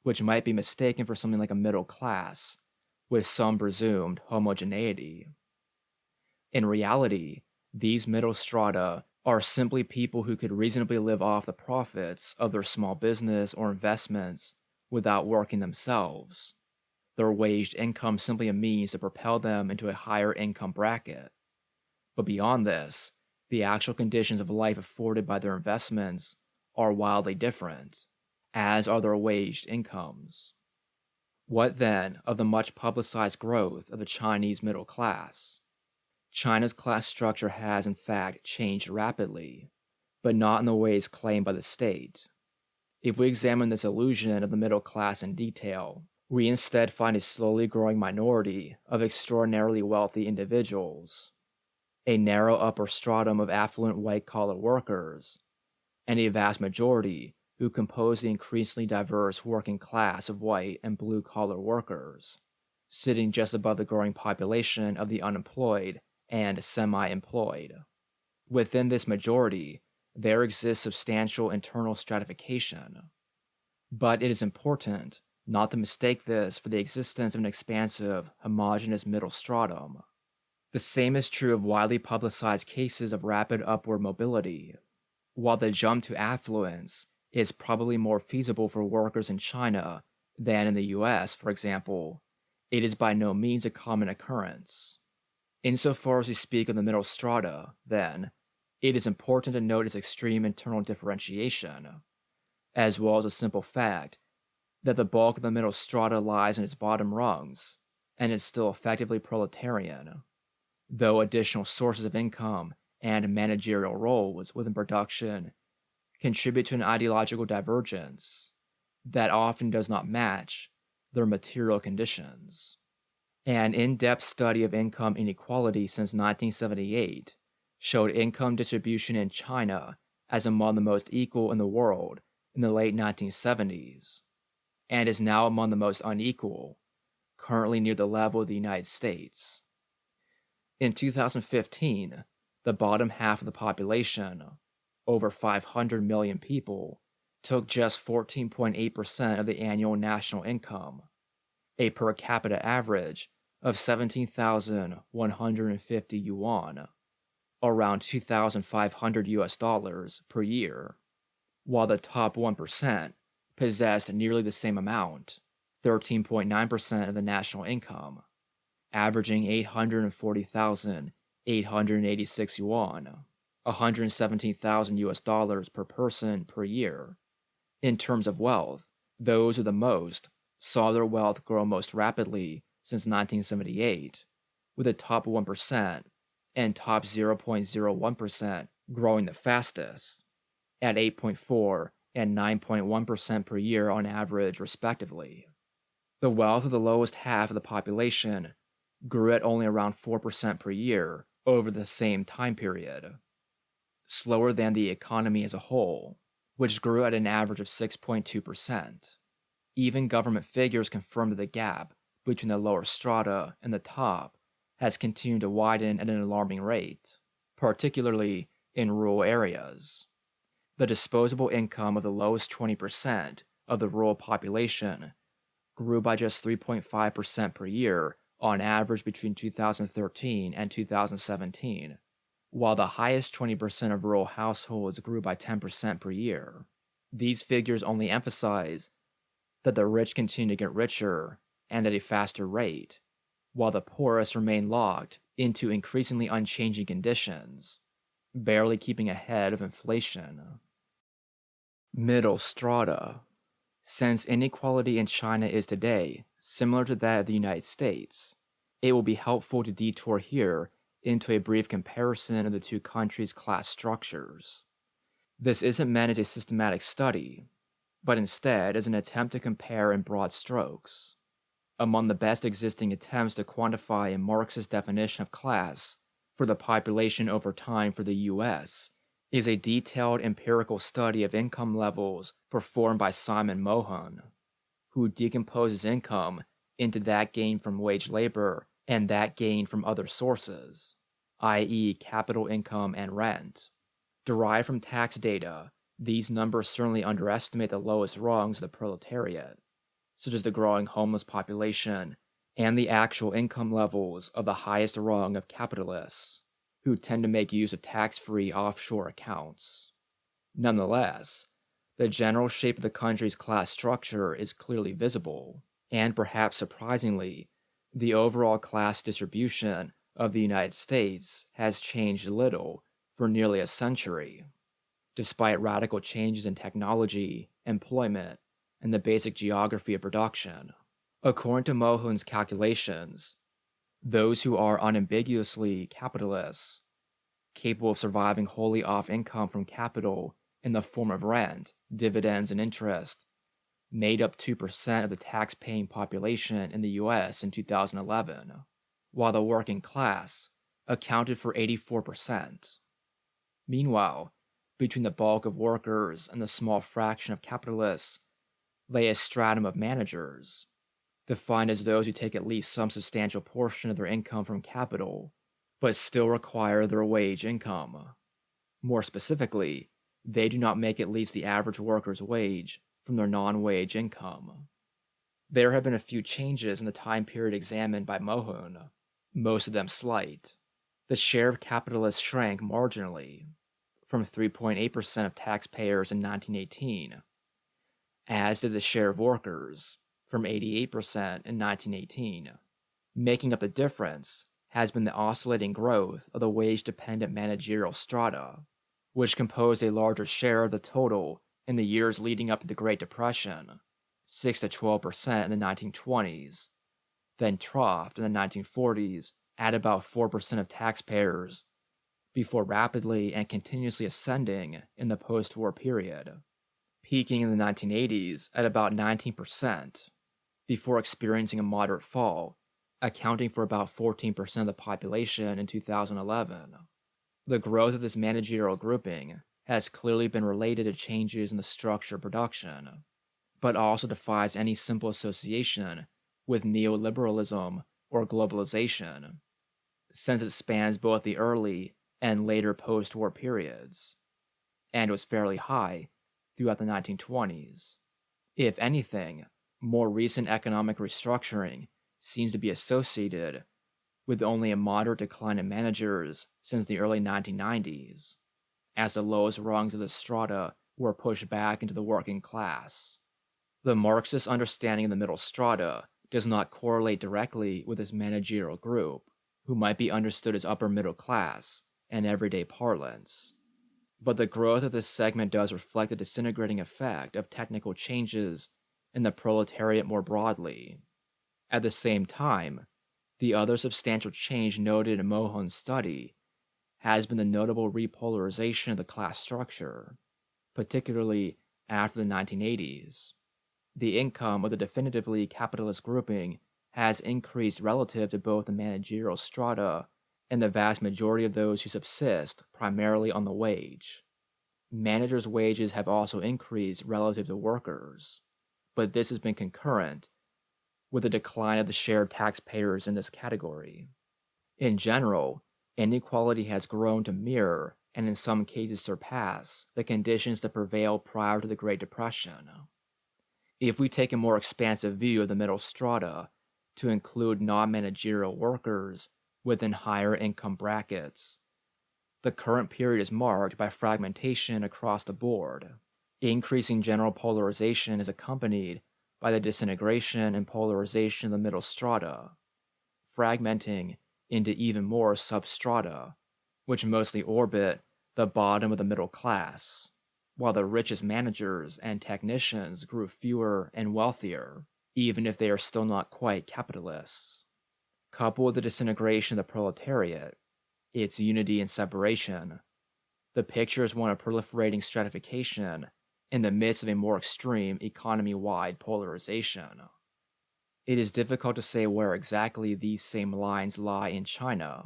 which might be mistaken for something like a middle class with some presumed homogeneity. In reality, these middle strata are simply people who could reasonably live off the profits of their small business or investments without working themselves. Their waged income simply a means to propel them into a higher income bracket. But beyond this, the actual conditions of life afforded by their investments are wildly different, as are their waged incomes. What then of the much publicized growth of the Chinese middle class? China's class structure has in fact changed rapidly, but not in the ways claimed by the state. If we examine this illusion of the middle class in detail, we instead find a slowly growing minority of extraordinarily wealthy individuals, a narrow upper stratum of affluent white-collar workers, and a vast majority who compose the increasingly diverse working class of white and blue-collar workers, sitting just above the growing population of the unemployed and semi-employed. Within this majority, there exists substantial internal stratification. But it is important not to mistake this for the existence of an expansive, homogeneous middle stratum. The same is true of widely publicized cases of rapid upward mobility. While the jump to affluence is probably more feasible for workers in China than in the US, for example, it is by no means a common occurrence. Insofar as we speak of the middle strata, then, it is important to note its extreme internal differentiation, as well as the simple fact that the bulk of the middle strata lies in its bottom rungs, and is still effectively proletarian, though additional sources of income and managerial roles within production contribute to an ideological divergence that often does not match their material conditions. An in-depth study of income inequality since 1978 showed income distribution in China as among the most equal in the world in the late 1970s, and is now among the most unequal, currently near the level of the United States. In 2015, the bottom half of the population, over 500 million people, took just 14.8% of the annual national income, a per capita average of 17,150 yuan, around 2,500 US dollars per year, while the top 1% possessed nearly the same amount, 13.9% of the national income, averaging 840,886 yuan, 117,000 US dollars per person per year. In terms of wealth, those with the most saw their wealth grow most rapidly since 1978, with the top 1% and top 0.01% growing the fastest, at 8.4 and 9.1% per year on average, respectively. The wealth of the lowest half of the population grew at only around 4% per year over the same time period, slower than the economy as a whole, which grew at an average of 6.2%. Even government figures confirm that the gap between the lower strata and the top has continued to widen at an alarming rate, particularly in rural areas. The disposable income of the lowest 20% of the rural population grew by just 3.5% per year on average between 2013 and 2017, while the highest 20% of rural households grew by 10% per year. These figures only emphasize that the rich continue to get richer and at a faster rate, while the poorest remain locked into increasingly unchanging conditions, barely keeping ahead of inflation. Middle strata. Since inequality in China is today similar to that of the United States, it will be helpful to detour here into a brief comparison of the two countries' class structures. This isn't meant as a systematic study, but instead is an attempt to compare in broad strokes. Among the best existing attempts to quantify a Marxist definition of class for the population over time for the US is a detailed empirical study of income levels performed by Simon Mohun, who decomposes income into that gained from wage labor and that gained from other sources, i.e., capital income and rent. Derived from tax data, these numbers certainly underestimate the lowest rungs of the proletariat, such as the growing homeless population and the actual income levels of the highest rung of capitalists, who tend to make use of tax-free offshore accounts. Nonetheless, the general shape of the country's class structure is clearly visible, and perhaps surprisingly, the overall class distribution of the United States has changed little for nearly a century, despite radical changes in technology, employment, and the basic geography of production. According to Mohun's calculations, those who are unambiguously capitalists, capable of surviving wholly off income from capital in the form of rent, dividends, and interest, made up 2% of the tax-paying population in the US in 2011, while the working class accounted for 84%. Meanwhile, between the bulk of workers and the small fraction of capitalists lay a stratum of managers, defined as those who take at least some substantial portion of their income from capital, but still require their wage income. More specifically, they do not make at least the average worker's wage from their non-wage income. There have been a few changes in the time period examined by Mohun, most of them slight. The share of capitalists shrank marginally, from 3.8% of taxpayers in 1918, as did the share of workers, from 88% in 1918. Making up the difference has been the oscillating growth of the wage-dependent managerial strata, which composed a larger share of the total in the years leading up to the Great Depression, 6 to 12% in the 1920s, then troughed in the 1940s at about 4% of taxpayers, before rapidly and continuously ascending in the post-war period, peaking in the 1980s at about 19%, before experiencing a moderate fall, accounting for about 14% of the population in 2011. The growth of this managerial grouping has clearly been related to changes in the structure of production, but also defies any simple association with neoliberalism or globalization, since it spans both the early and later post-war periods, and was fairly high throughout the 1920s. If anything, more recent economic restructuring seems to be associated with only a moderate decline in managers since the early 1990s, as the lowest rungs of the strata were pushed back into the working class. The Marxist understanding of the middle strata does not correlate directly with this managerial group, who might be understood as upper middle class in everyday parlance. But the growth of this segment does reflect the disintegrating effect of technical changes in the proletariat more broadly. At the same time, the other substantial change noted in Mohun's study has been the notable repolarization of the class structure, particularly after the 1980s. The income of the definitively capitalist grouping has increased relative to both the managerial strata and the vast majority of those who subsist primarily on the wage. Managers' wages have also increased relative to workers, but this has been concurrent with the decline of the share of taxpayers in this category. In general, inequality has grown to mirror and in some cases surpass the conditions that prevailed prior to the Great Depression. If we take a more expansive view of the middle strata to include non-managerial workers within higher income brackets, the current period is marked by fragmentation across the board. Increasing general polarization is accompanied by the disintegration and polarization of the middle strata, fragmenting into even more substrata, which mostly orbit the bottom of the middle class, while the richest managers and technicians grew fewer and wealthier, even if they are still not quite capitalists. Coupled with the disintegration of the proletariat, its unity and separation, the picture is one of proliferating stratification in the midst of a more extreme economy-wide polarization. It is difficult to say where exactly these same lines lie in China,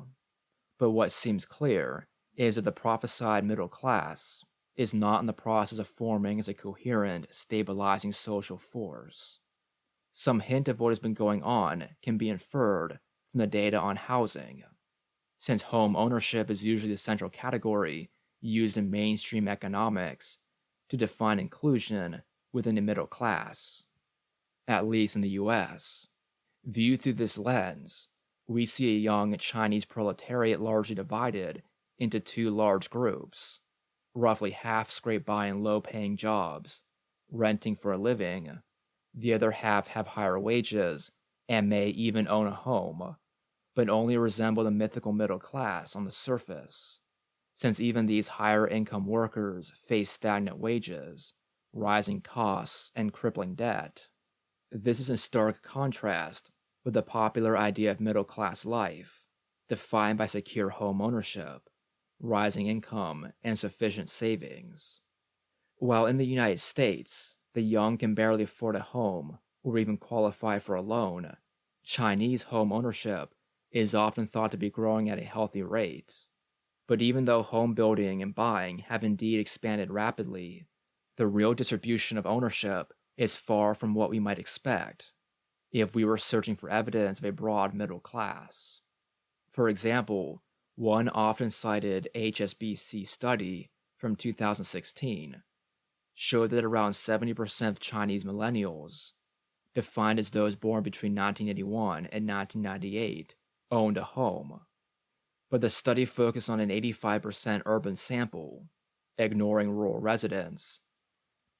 but what seems clear is that the prophesied middle class is not in the process of forming as a coherent, stabilizing social force. Some hint of what has been going on can be inferred from the data on housing, since home ownership is usually the central category used in mainstream economics to define inclusion within the middle class, at least in the US. Viewed through this lens, we see a young Chinese proletariat largely divided into two large groups. Roughly half scrape by in low-paying jobs, renting for a living. The other half have higher wages and may even own a home, but only resemble the mythical middle class on the surface, since even these higher-income workers face stagnant wages, rising costs, and crippling debt. This is in stark contrast with the popular idea of middle-class life, defined by secure home ownership, rising income, and sufficient savings. While in the United States, the young can barely afford a home or even qualify for a loan, Chinese home ownership is often thought to be growing at a healthy rate. But even though home building and buying have indeed expanded rapidly, the real distribution of ownership is far from what we might expect if we were searching for evidence of a broad middle class. For example, one often cited HSBC study from 2016 showed that around 70% of Chinese millennials, defined as those born between 1981 and 1998, owned a home. But the study focused on an 85% urban sample, ignoring rural residents,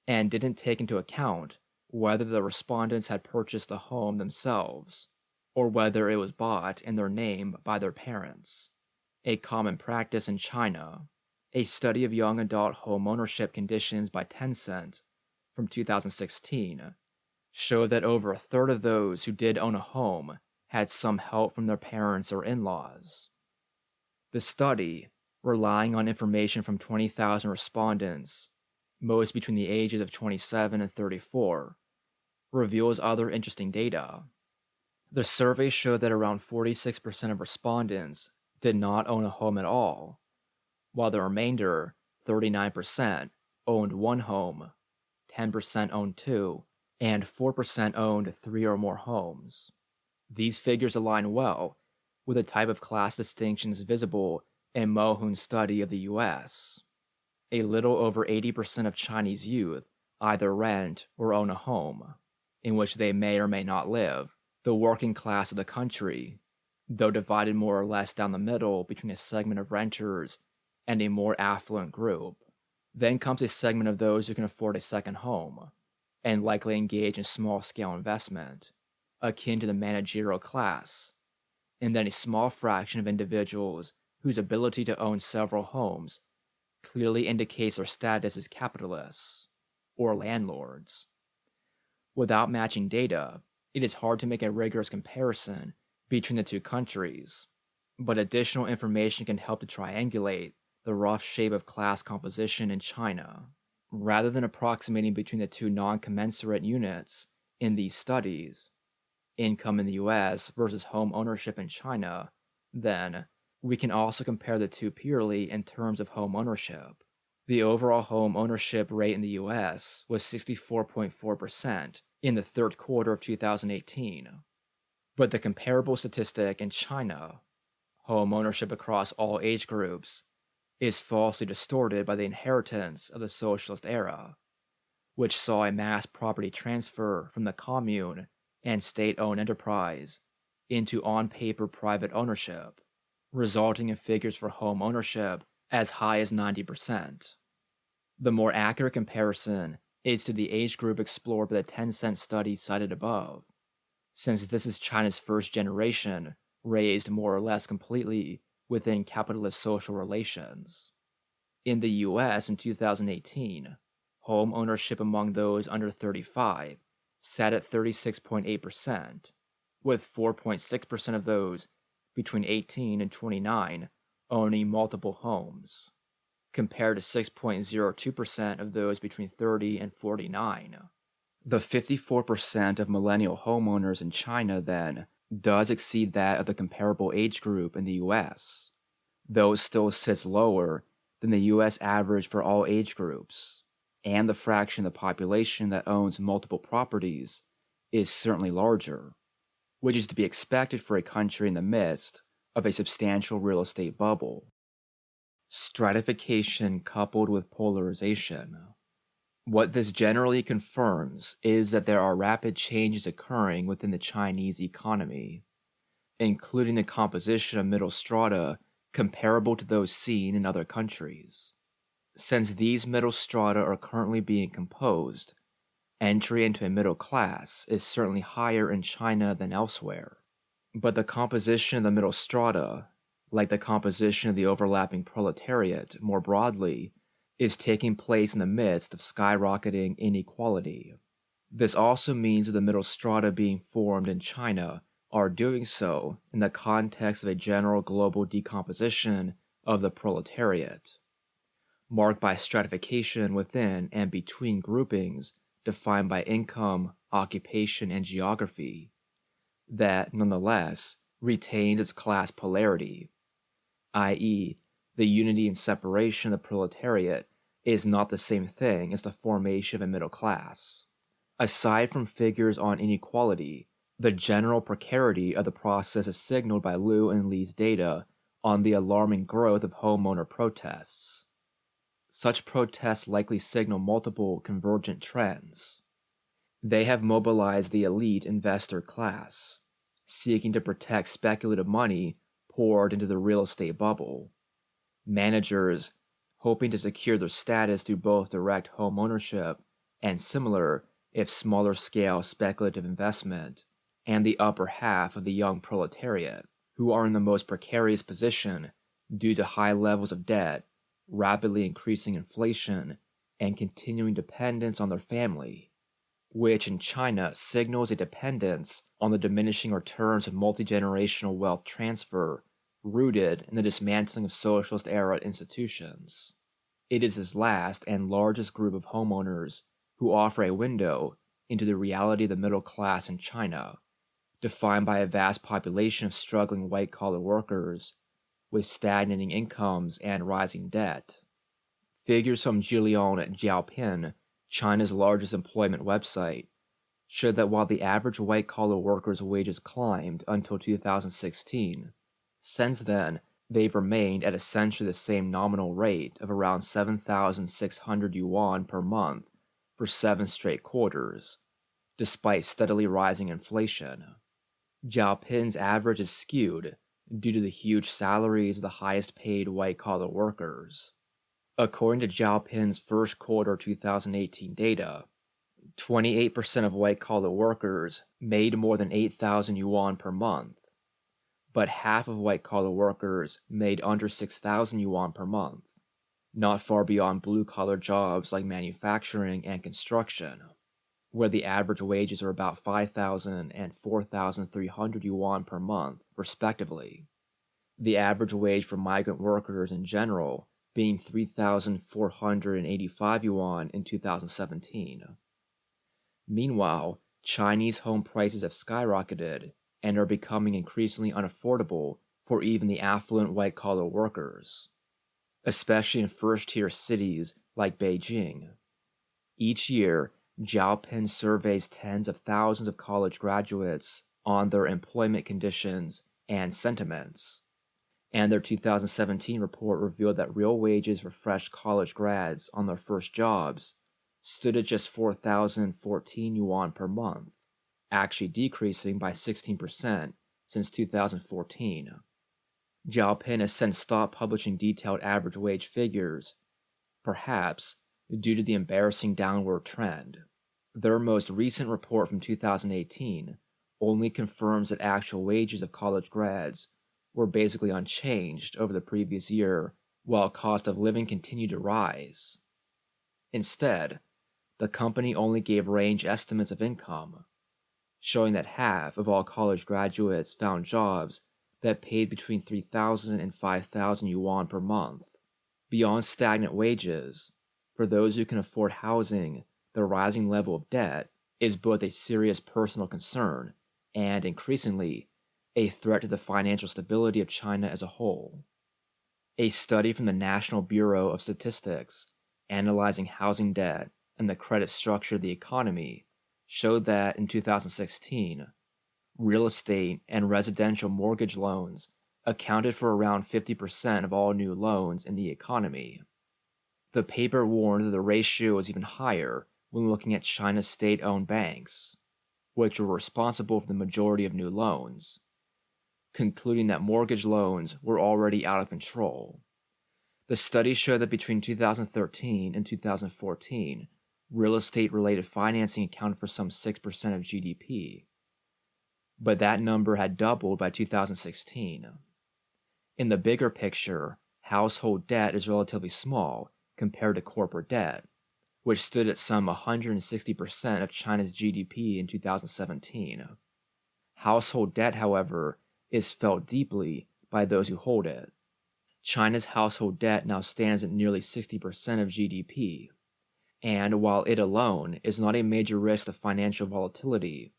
and didn't take into account whether the respondents had purchased the home themselves or whether it was bought in their name by their parents, a common practice in China. A study of young adult home ownership conditions by Tencent from 2016 showed that over a third of those who did own a home had some help from their parents or in-laws. The study, relying on information from 20,000 respondents, most between the ages of 27 and 34, reveals other interesting data. The survey showed that around 46% of respondents did not own a home at all, while the remainder, 39%, owned one home, 10% owned two, and 4% owned three or more homes. These figures align well with the type of class distinctions visible in Mohun's study of the US. A little over 80% of Chinese youth either rent or own a home, in which they may or may not live, the working class of the country, though divided more or less down the middle between a segment of renters and a more affluent group. Then comes a segment of those who can afford a second home, and likely engage in small-scale investment, akin to the managerial class, and then a small fraction of individuals whose ability to own several homes clearly indicates their status as capitalists or landlords. Without matching data, it is hard to make a rigorous comparison between the two countries, but additional information can help to triangulate the rough shape of class composition in China. Rather than approximating between the two non-commensurate units in these studies, income in the US versus home ownership in China, then we can also compare the two purely in terms of home ownership. The overall home ownership rate in the US was 64.4% in the third quarter of 2018. But the comparable statistic in China, home ownership across all age groups, is falsely distorted by the inheritance of the socialist era, which saw a mass property transfer from the commune and state-owned enterprise into on-paper private ownership, resulting in figures for home ownership as high as 90%. The more accurate comparison is to the age group explored by the Tencent study cited above, since this is China's first generation raised more or less completely within capitalist social relations. In the US in 2018, home ownership among those under 35 sat at 36.8%, with 4.6% of those between 18 and 29 owning multiple homes. compared to 6.02% of those between 30 and 49. The 54% of millennial homeowners in China, then, does exceed that of the comparable age group in the US, though it still sits lower than the US average for all age groups, and the fraction of the population that owns multiple properties is certainly larger, which is to be expected for a country in the midst of a substantial real estate bubble. Stratification coupled with polarization. What this generally confirms is that there are rapid changes occurring within the Chinese economy, including the composition of middle strata comparable to those seen in other countries. Since these middle strata are currently being composed, entry into a middle class is certainly higher in China than elsewhere. But the composition of the middle strata, like the composition of the overlapping proletariat more broadly, is taking place in the midst of skyrocketing inequality. This also means that the middle strata being formed in China are doing so in the context of a general global decomposition of the proletariat, marked by stratification within and between groupings defined by income, occupation, and geography, that, nonetheless, retains its class polarity, i.e., the unity and separation of the proletariat is not the same thing as the formation of a middle class. Aside from figures on inequality, the general precarity of the process is signaled by Liu and Li's data on the alarming growth of homeowner protests. Such protests likely signal multiple convergent trends. They have mobilized the elite investor class, seeking to protect speculative money poured into the real estate bubble. Managers, hoping to secure their status through both direct home ownership and similar, if smaller scale, speculative investment, and the upper half of the young proletariat, who are in the most precarious position due to high levels of debt, rapidly increasing inflation, and continuing dependence on their family, which in China signals a dependence on the diminishing returns of multi-generational wealth transfer rooted in the dismantling of socialist-era institutions. It is this last and largest group of homeowners who offer a window into the reality of the middle class in China, defined by a vast population of struggling white-collar workers with stagnating incomes and rising debt. Figures from Jilian Jiaopin, China's largest employment website, showed that while the average white-collar worker's wages climbed until 2016, since then, they've remained at essentially the same nominal rate of around 7,600 yuan per month for 7 straight quarters, despite steadily rising inflation. Jiaopin's average is skewed due to the huge salaries of the highest-paid white-collar workers. According to Jiaopin's first quarter 2018 data, 28% of white-collar workers made more than 8,000 yuan per month, but half of white-collar workers made under 6,000 yuan per month, not far beyond blue-collar jobs like manufacturing and construction, where the average wages are about 5,000 and 4,300 yuan per month, respectively. The average wage for migrant workers in general being 3,485 yuan in 2017. Meanwhile, Chinese home prices have skyrocketed and are becoming increasingly unaffordable for even the affluent white-collar workers, especially in first-tier cities like Beijing. Each year, Jiaopin surveys tens of thousands of college graduates on their employment conditions and sentiments, and their 2017 report revealed that real wages for fresh college grads on their first jobs stood at just 4,014 yuan per month, actually decreasing by 16% since 2014. Jiaopin has since stopped publishing detailed average wage figures, perhaps due to the embarrassing downward trend. Their most recent report from 2018 only confirms that actual wages of college grads were basically unchanged over the previous year, while cost of living continued to rise. Instead, the company only gave range estimates of income, showing that half of all college graduates found jobs that paid between 3,000 and 5,000 yuan per month, Beyond stagnant wages, for those who can afford housing, the rising level of debt is both a serious personal concern and, increasingly, a threat to the financial stability of China as a whole. A study from the National Bureau of Statistics analyzing housing debt and the credit structure of the economy showed that in 2016, real estate and residential mortgage loans accounted for around 50% of all new loans in the economy. The paper warned that the ratio was even higher when looking at China's state-owned banks, which were responsible for the majority of new loans, concluding that mortgage loans were already out of control. The study showed that between 2013 and 2014, real estate-related financing accounted for some 6% of GDP, but that number had doubled by 2016. In the bigger picture, household debt is relatively small compared to corporate debt, which stood at some 160% of China's GDP in 2017. Household debt, however, is felt deeply by those who hold it. China's household debt now stands at nearly 60% of GDP, and while it alone is not a major risk to financial volatility,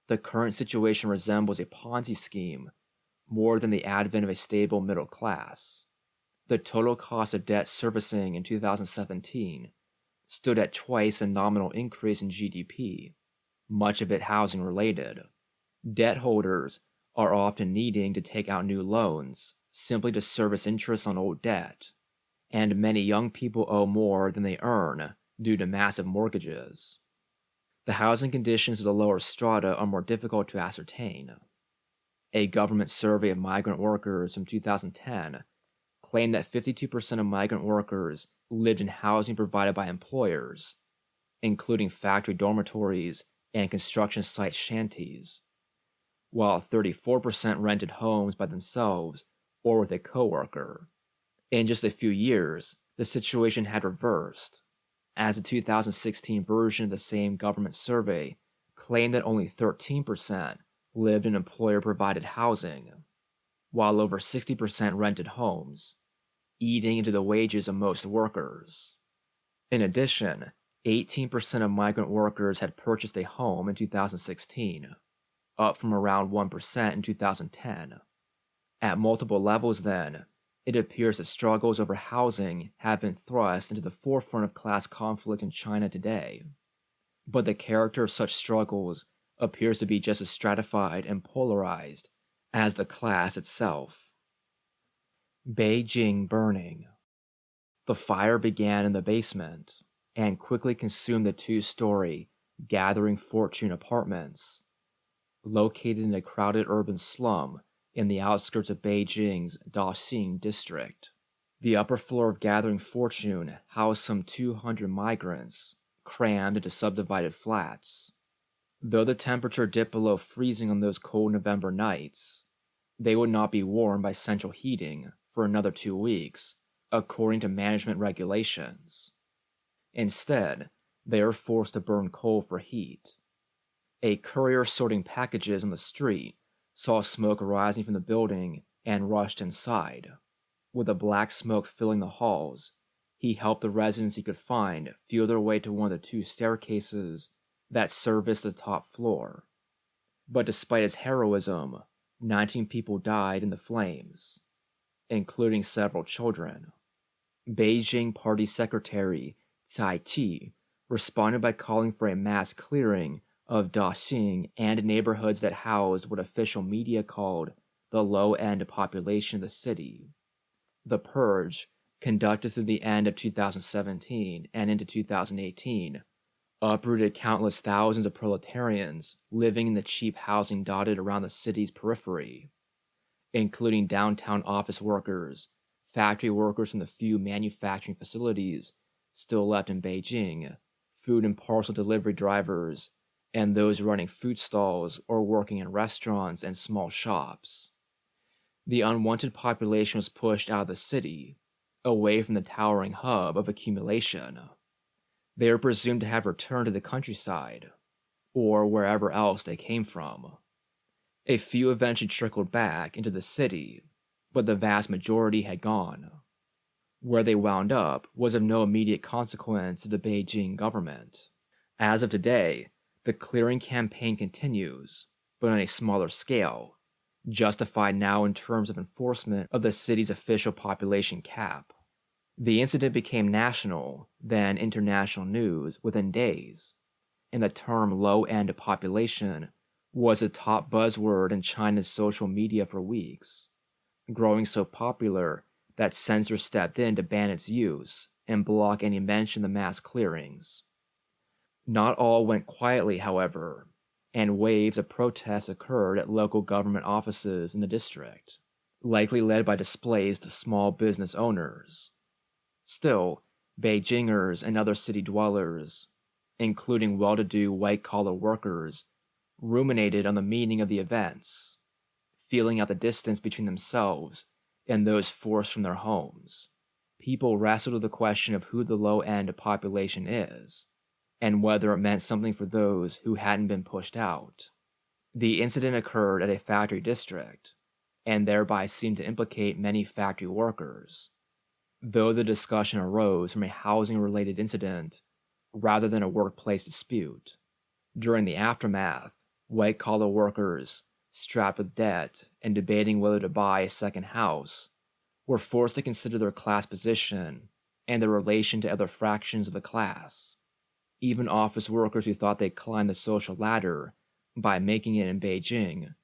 the current situation resembles a Ponzi scheme more than the advent of a stable middle class. The total cost of debt servicing in 2017 stood at twice the nominal increase in GDP, much of it housing-related. Debt holders are often needing to take out new loans simply to service interest on old debt, and many young people owe more than they earn due to massive mortgages. The housing conditions of the lower strata are more difficult to ascertain. A government survey of migrant workers from 2010 claimed that 52% of migrant workers lived in housing provided by employers, including factory dormitories and construction site shanties, while 34% rented homes by themselves or with a coworker. In just a few years, the situation had reversed, as the 2016 version of the same government survey claimed that only 13% lived in employer-provided housing, while over 60% rented homes, eating into the wages of most workers. In addition, 18% of migrant workers had purchased a home in 2016, up from around 1% in 2010. At multiple levels, then, it appears that struggles over housing have been thrust into the forefront of class conflict in China today. But the character of such struggles appears to be just as stratified and polarized as the class itself. Beijing burning. The fire began in the basement and quickly consumed the two-story Gathering Fortune apartments, located in a crowded urban slum in the outskirts of Beijing's Daxing district. The upper floor of Gathering Fortune housed some 200 migrants, crammed into subdivided flats. Though the temperature dipped below freezing on those cold November nights, they would not be warmed by central heating for another 2 weeks, according to management regulations. Instead, they are forced to burn coal for heat. A courier sorting packages on the street saw smoke rising from the building and rushed inside. With the black smoke filling the halls, he helped the residents he could find feel their way to one of the 2 staircases that serviced the top floor. But despite his heroism, 19 people died in the flames, including several children. Beijing Party Secretary Cai Qi responded by calling for a mass clearing of Daxing and neighborhoods that housed what official media called the low-end population of the city. The purge, conducted through the end of 2017 and into 2018, uprooted countless thousands of proletarians living in the cheap housing dotted around the city's periphery, including downtown office workers, factory workers from the few manufacturing facilities still left in Beijing, food and parcel delivery drivers, and those running food stalls or working in restaurants and small shops. The unwanted population was pushed out of the city, away from the towering hub of accumulation. They were presumed to have returned to the countryside, or wherever else they came from. A few eventually trickled back into the city, but the vast majority had gone. Where they wound up was of no immediate consequence to the Beijing government. As of today, the clearing campaign continues, but on a smaller scale, justified now in terms of enforcement of the city's official population cap. The incident became national, then international news within days, and the term low-end population was the top buzzword in China's social media for weeks, growing so popular that censors stepped in to ban its use and block any mention of the mass clearings. Not all went quietly, however, and waves of protests occurred at local government offices in the district, likely led by displaced small business owners. Still, Beijingers and other city dwellers, including well-to-do white-collar workers, ruminated on the meaning of the events, feeling out the distance between themselves and those forced from their homes. People wrestled with the question of who the low-end population is, and whether it meant something for those who hadn't been pushed out. The incident occurred at a factory district, and thereby seemed to implicate many factory workers, though the discussion arose from a housing-related incident rather than a workplace dispute. During the aftermath, white-collar workers, strapped with debt and debating whether to buy a second house, were forced to consider their class position and their relation to other fractions of the class. Even office workers who thought they'd climbed the social ladder by making it in Beijing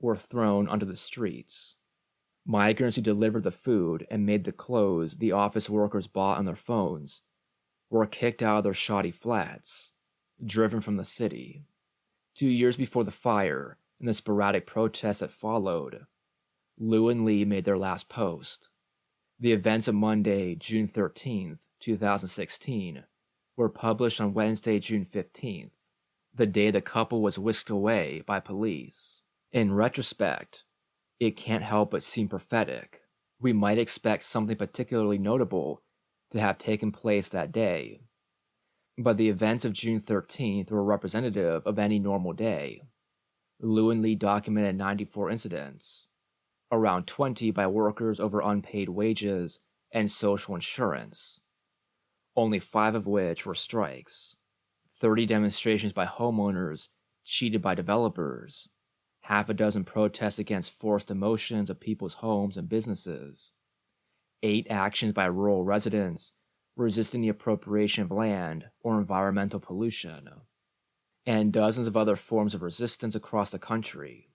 were thrown onto the streets. Migrants who delivered the food and made the clothes the office workers bought on their phones were kicked out of their shoddy flats, driven from the city. 2 years before the fire and the sporadic protests that followed, Liu and Li made their last post. The events of Monday, June 13th, 2016, were published on Wednesday, June 15th, the day the couple was whisked away by police. In retrospect, it can't help but seem prophetic. We might expect something particularly notable to have taken place that day, but the events of June 13th were representative of any normal day. Liu and Li documented 94 incidents, around 20 by workers over unpaid wages and social insurance, only 5 of which were strikes, 30 demonstrations by homeowners cheated by developers, half a dozen protests against forced demolitions of people's homes and businesses, 8 actions by rural residents resisting the appropriation of land or environmental pollution, and dozens of other forms of resistance across the country.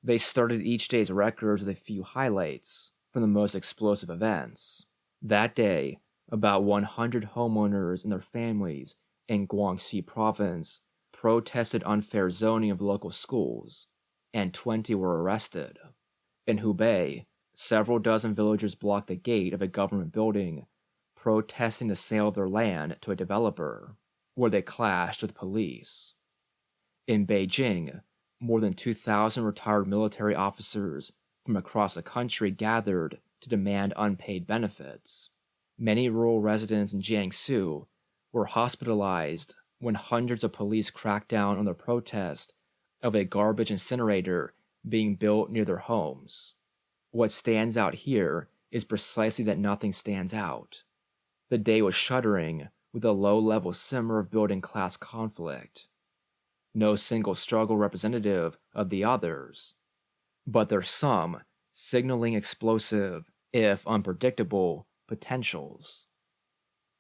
They started each day's records with a few highlights from the most explosive events. That day, about 100 homeowners and their families in Guangxi province protested unfair zoning of local schools, and 20 were arrested. In Hubei, several dozen villagers blocked the gate of a government building, protesting the sale of their land to a developer, where they clashed with police. In Beijing, more than 2,000 retired military officers from across the country gathered to demand unpaid benefits. Many rural residents in Jiangsu were hospitalized when hundreds of police cracked down on the protest of a garbage incinerator being built near their homes. What stands out here is precisely that nothing stands out. The day was shuddering with a low-level simmer of building class conflict. No single struggle representative of the others, but their sum signaling explosive, if unpredictable, potentials.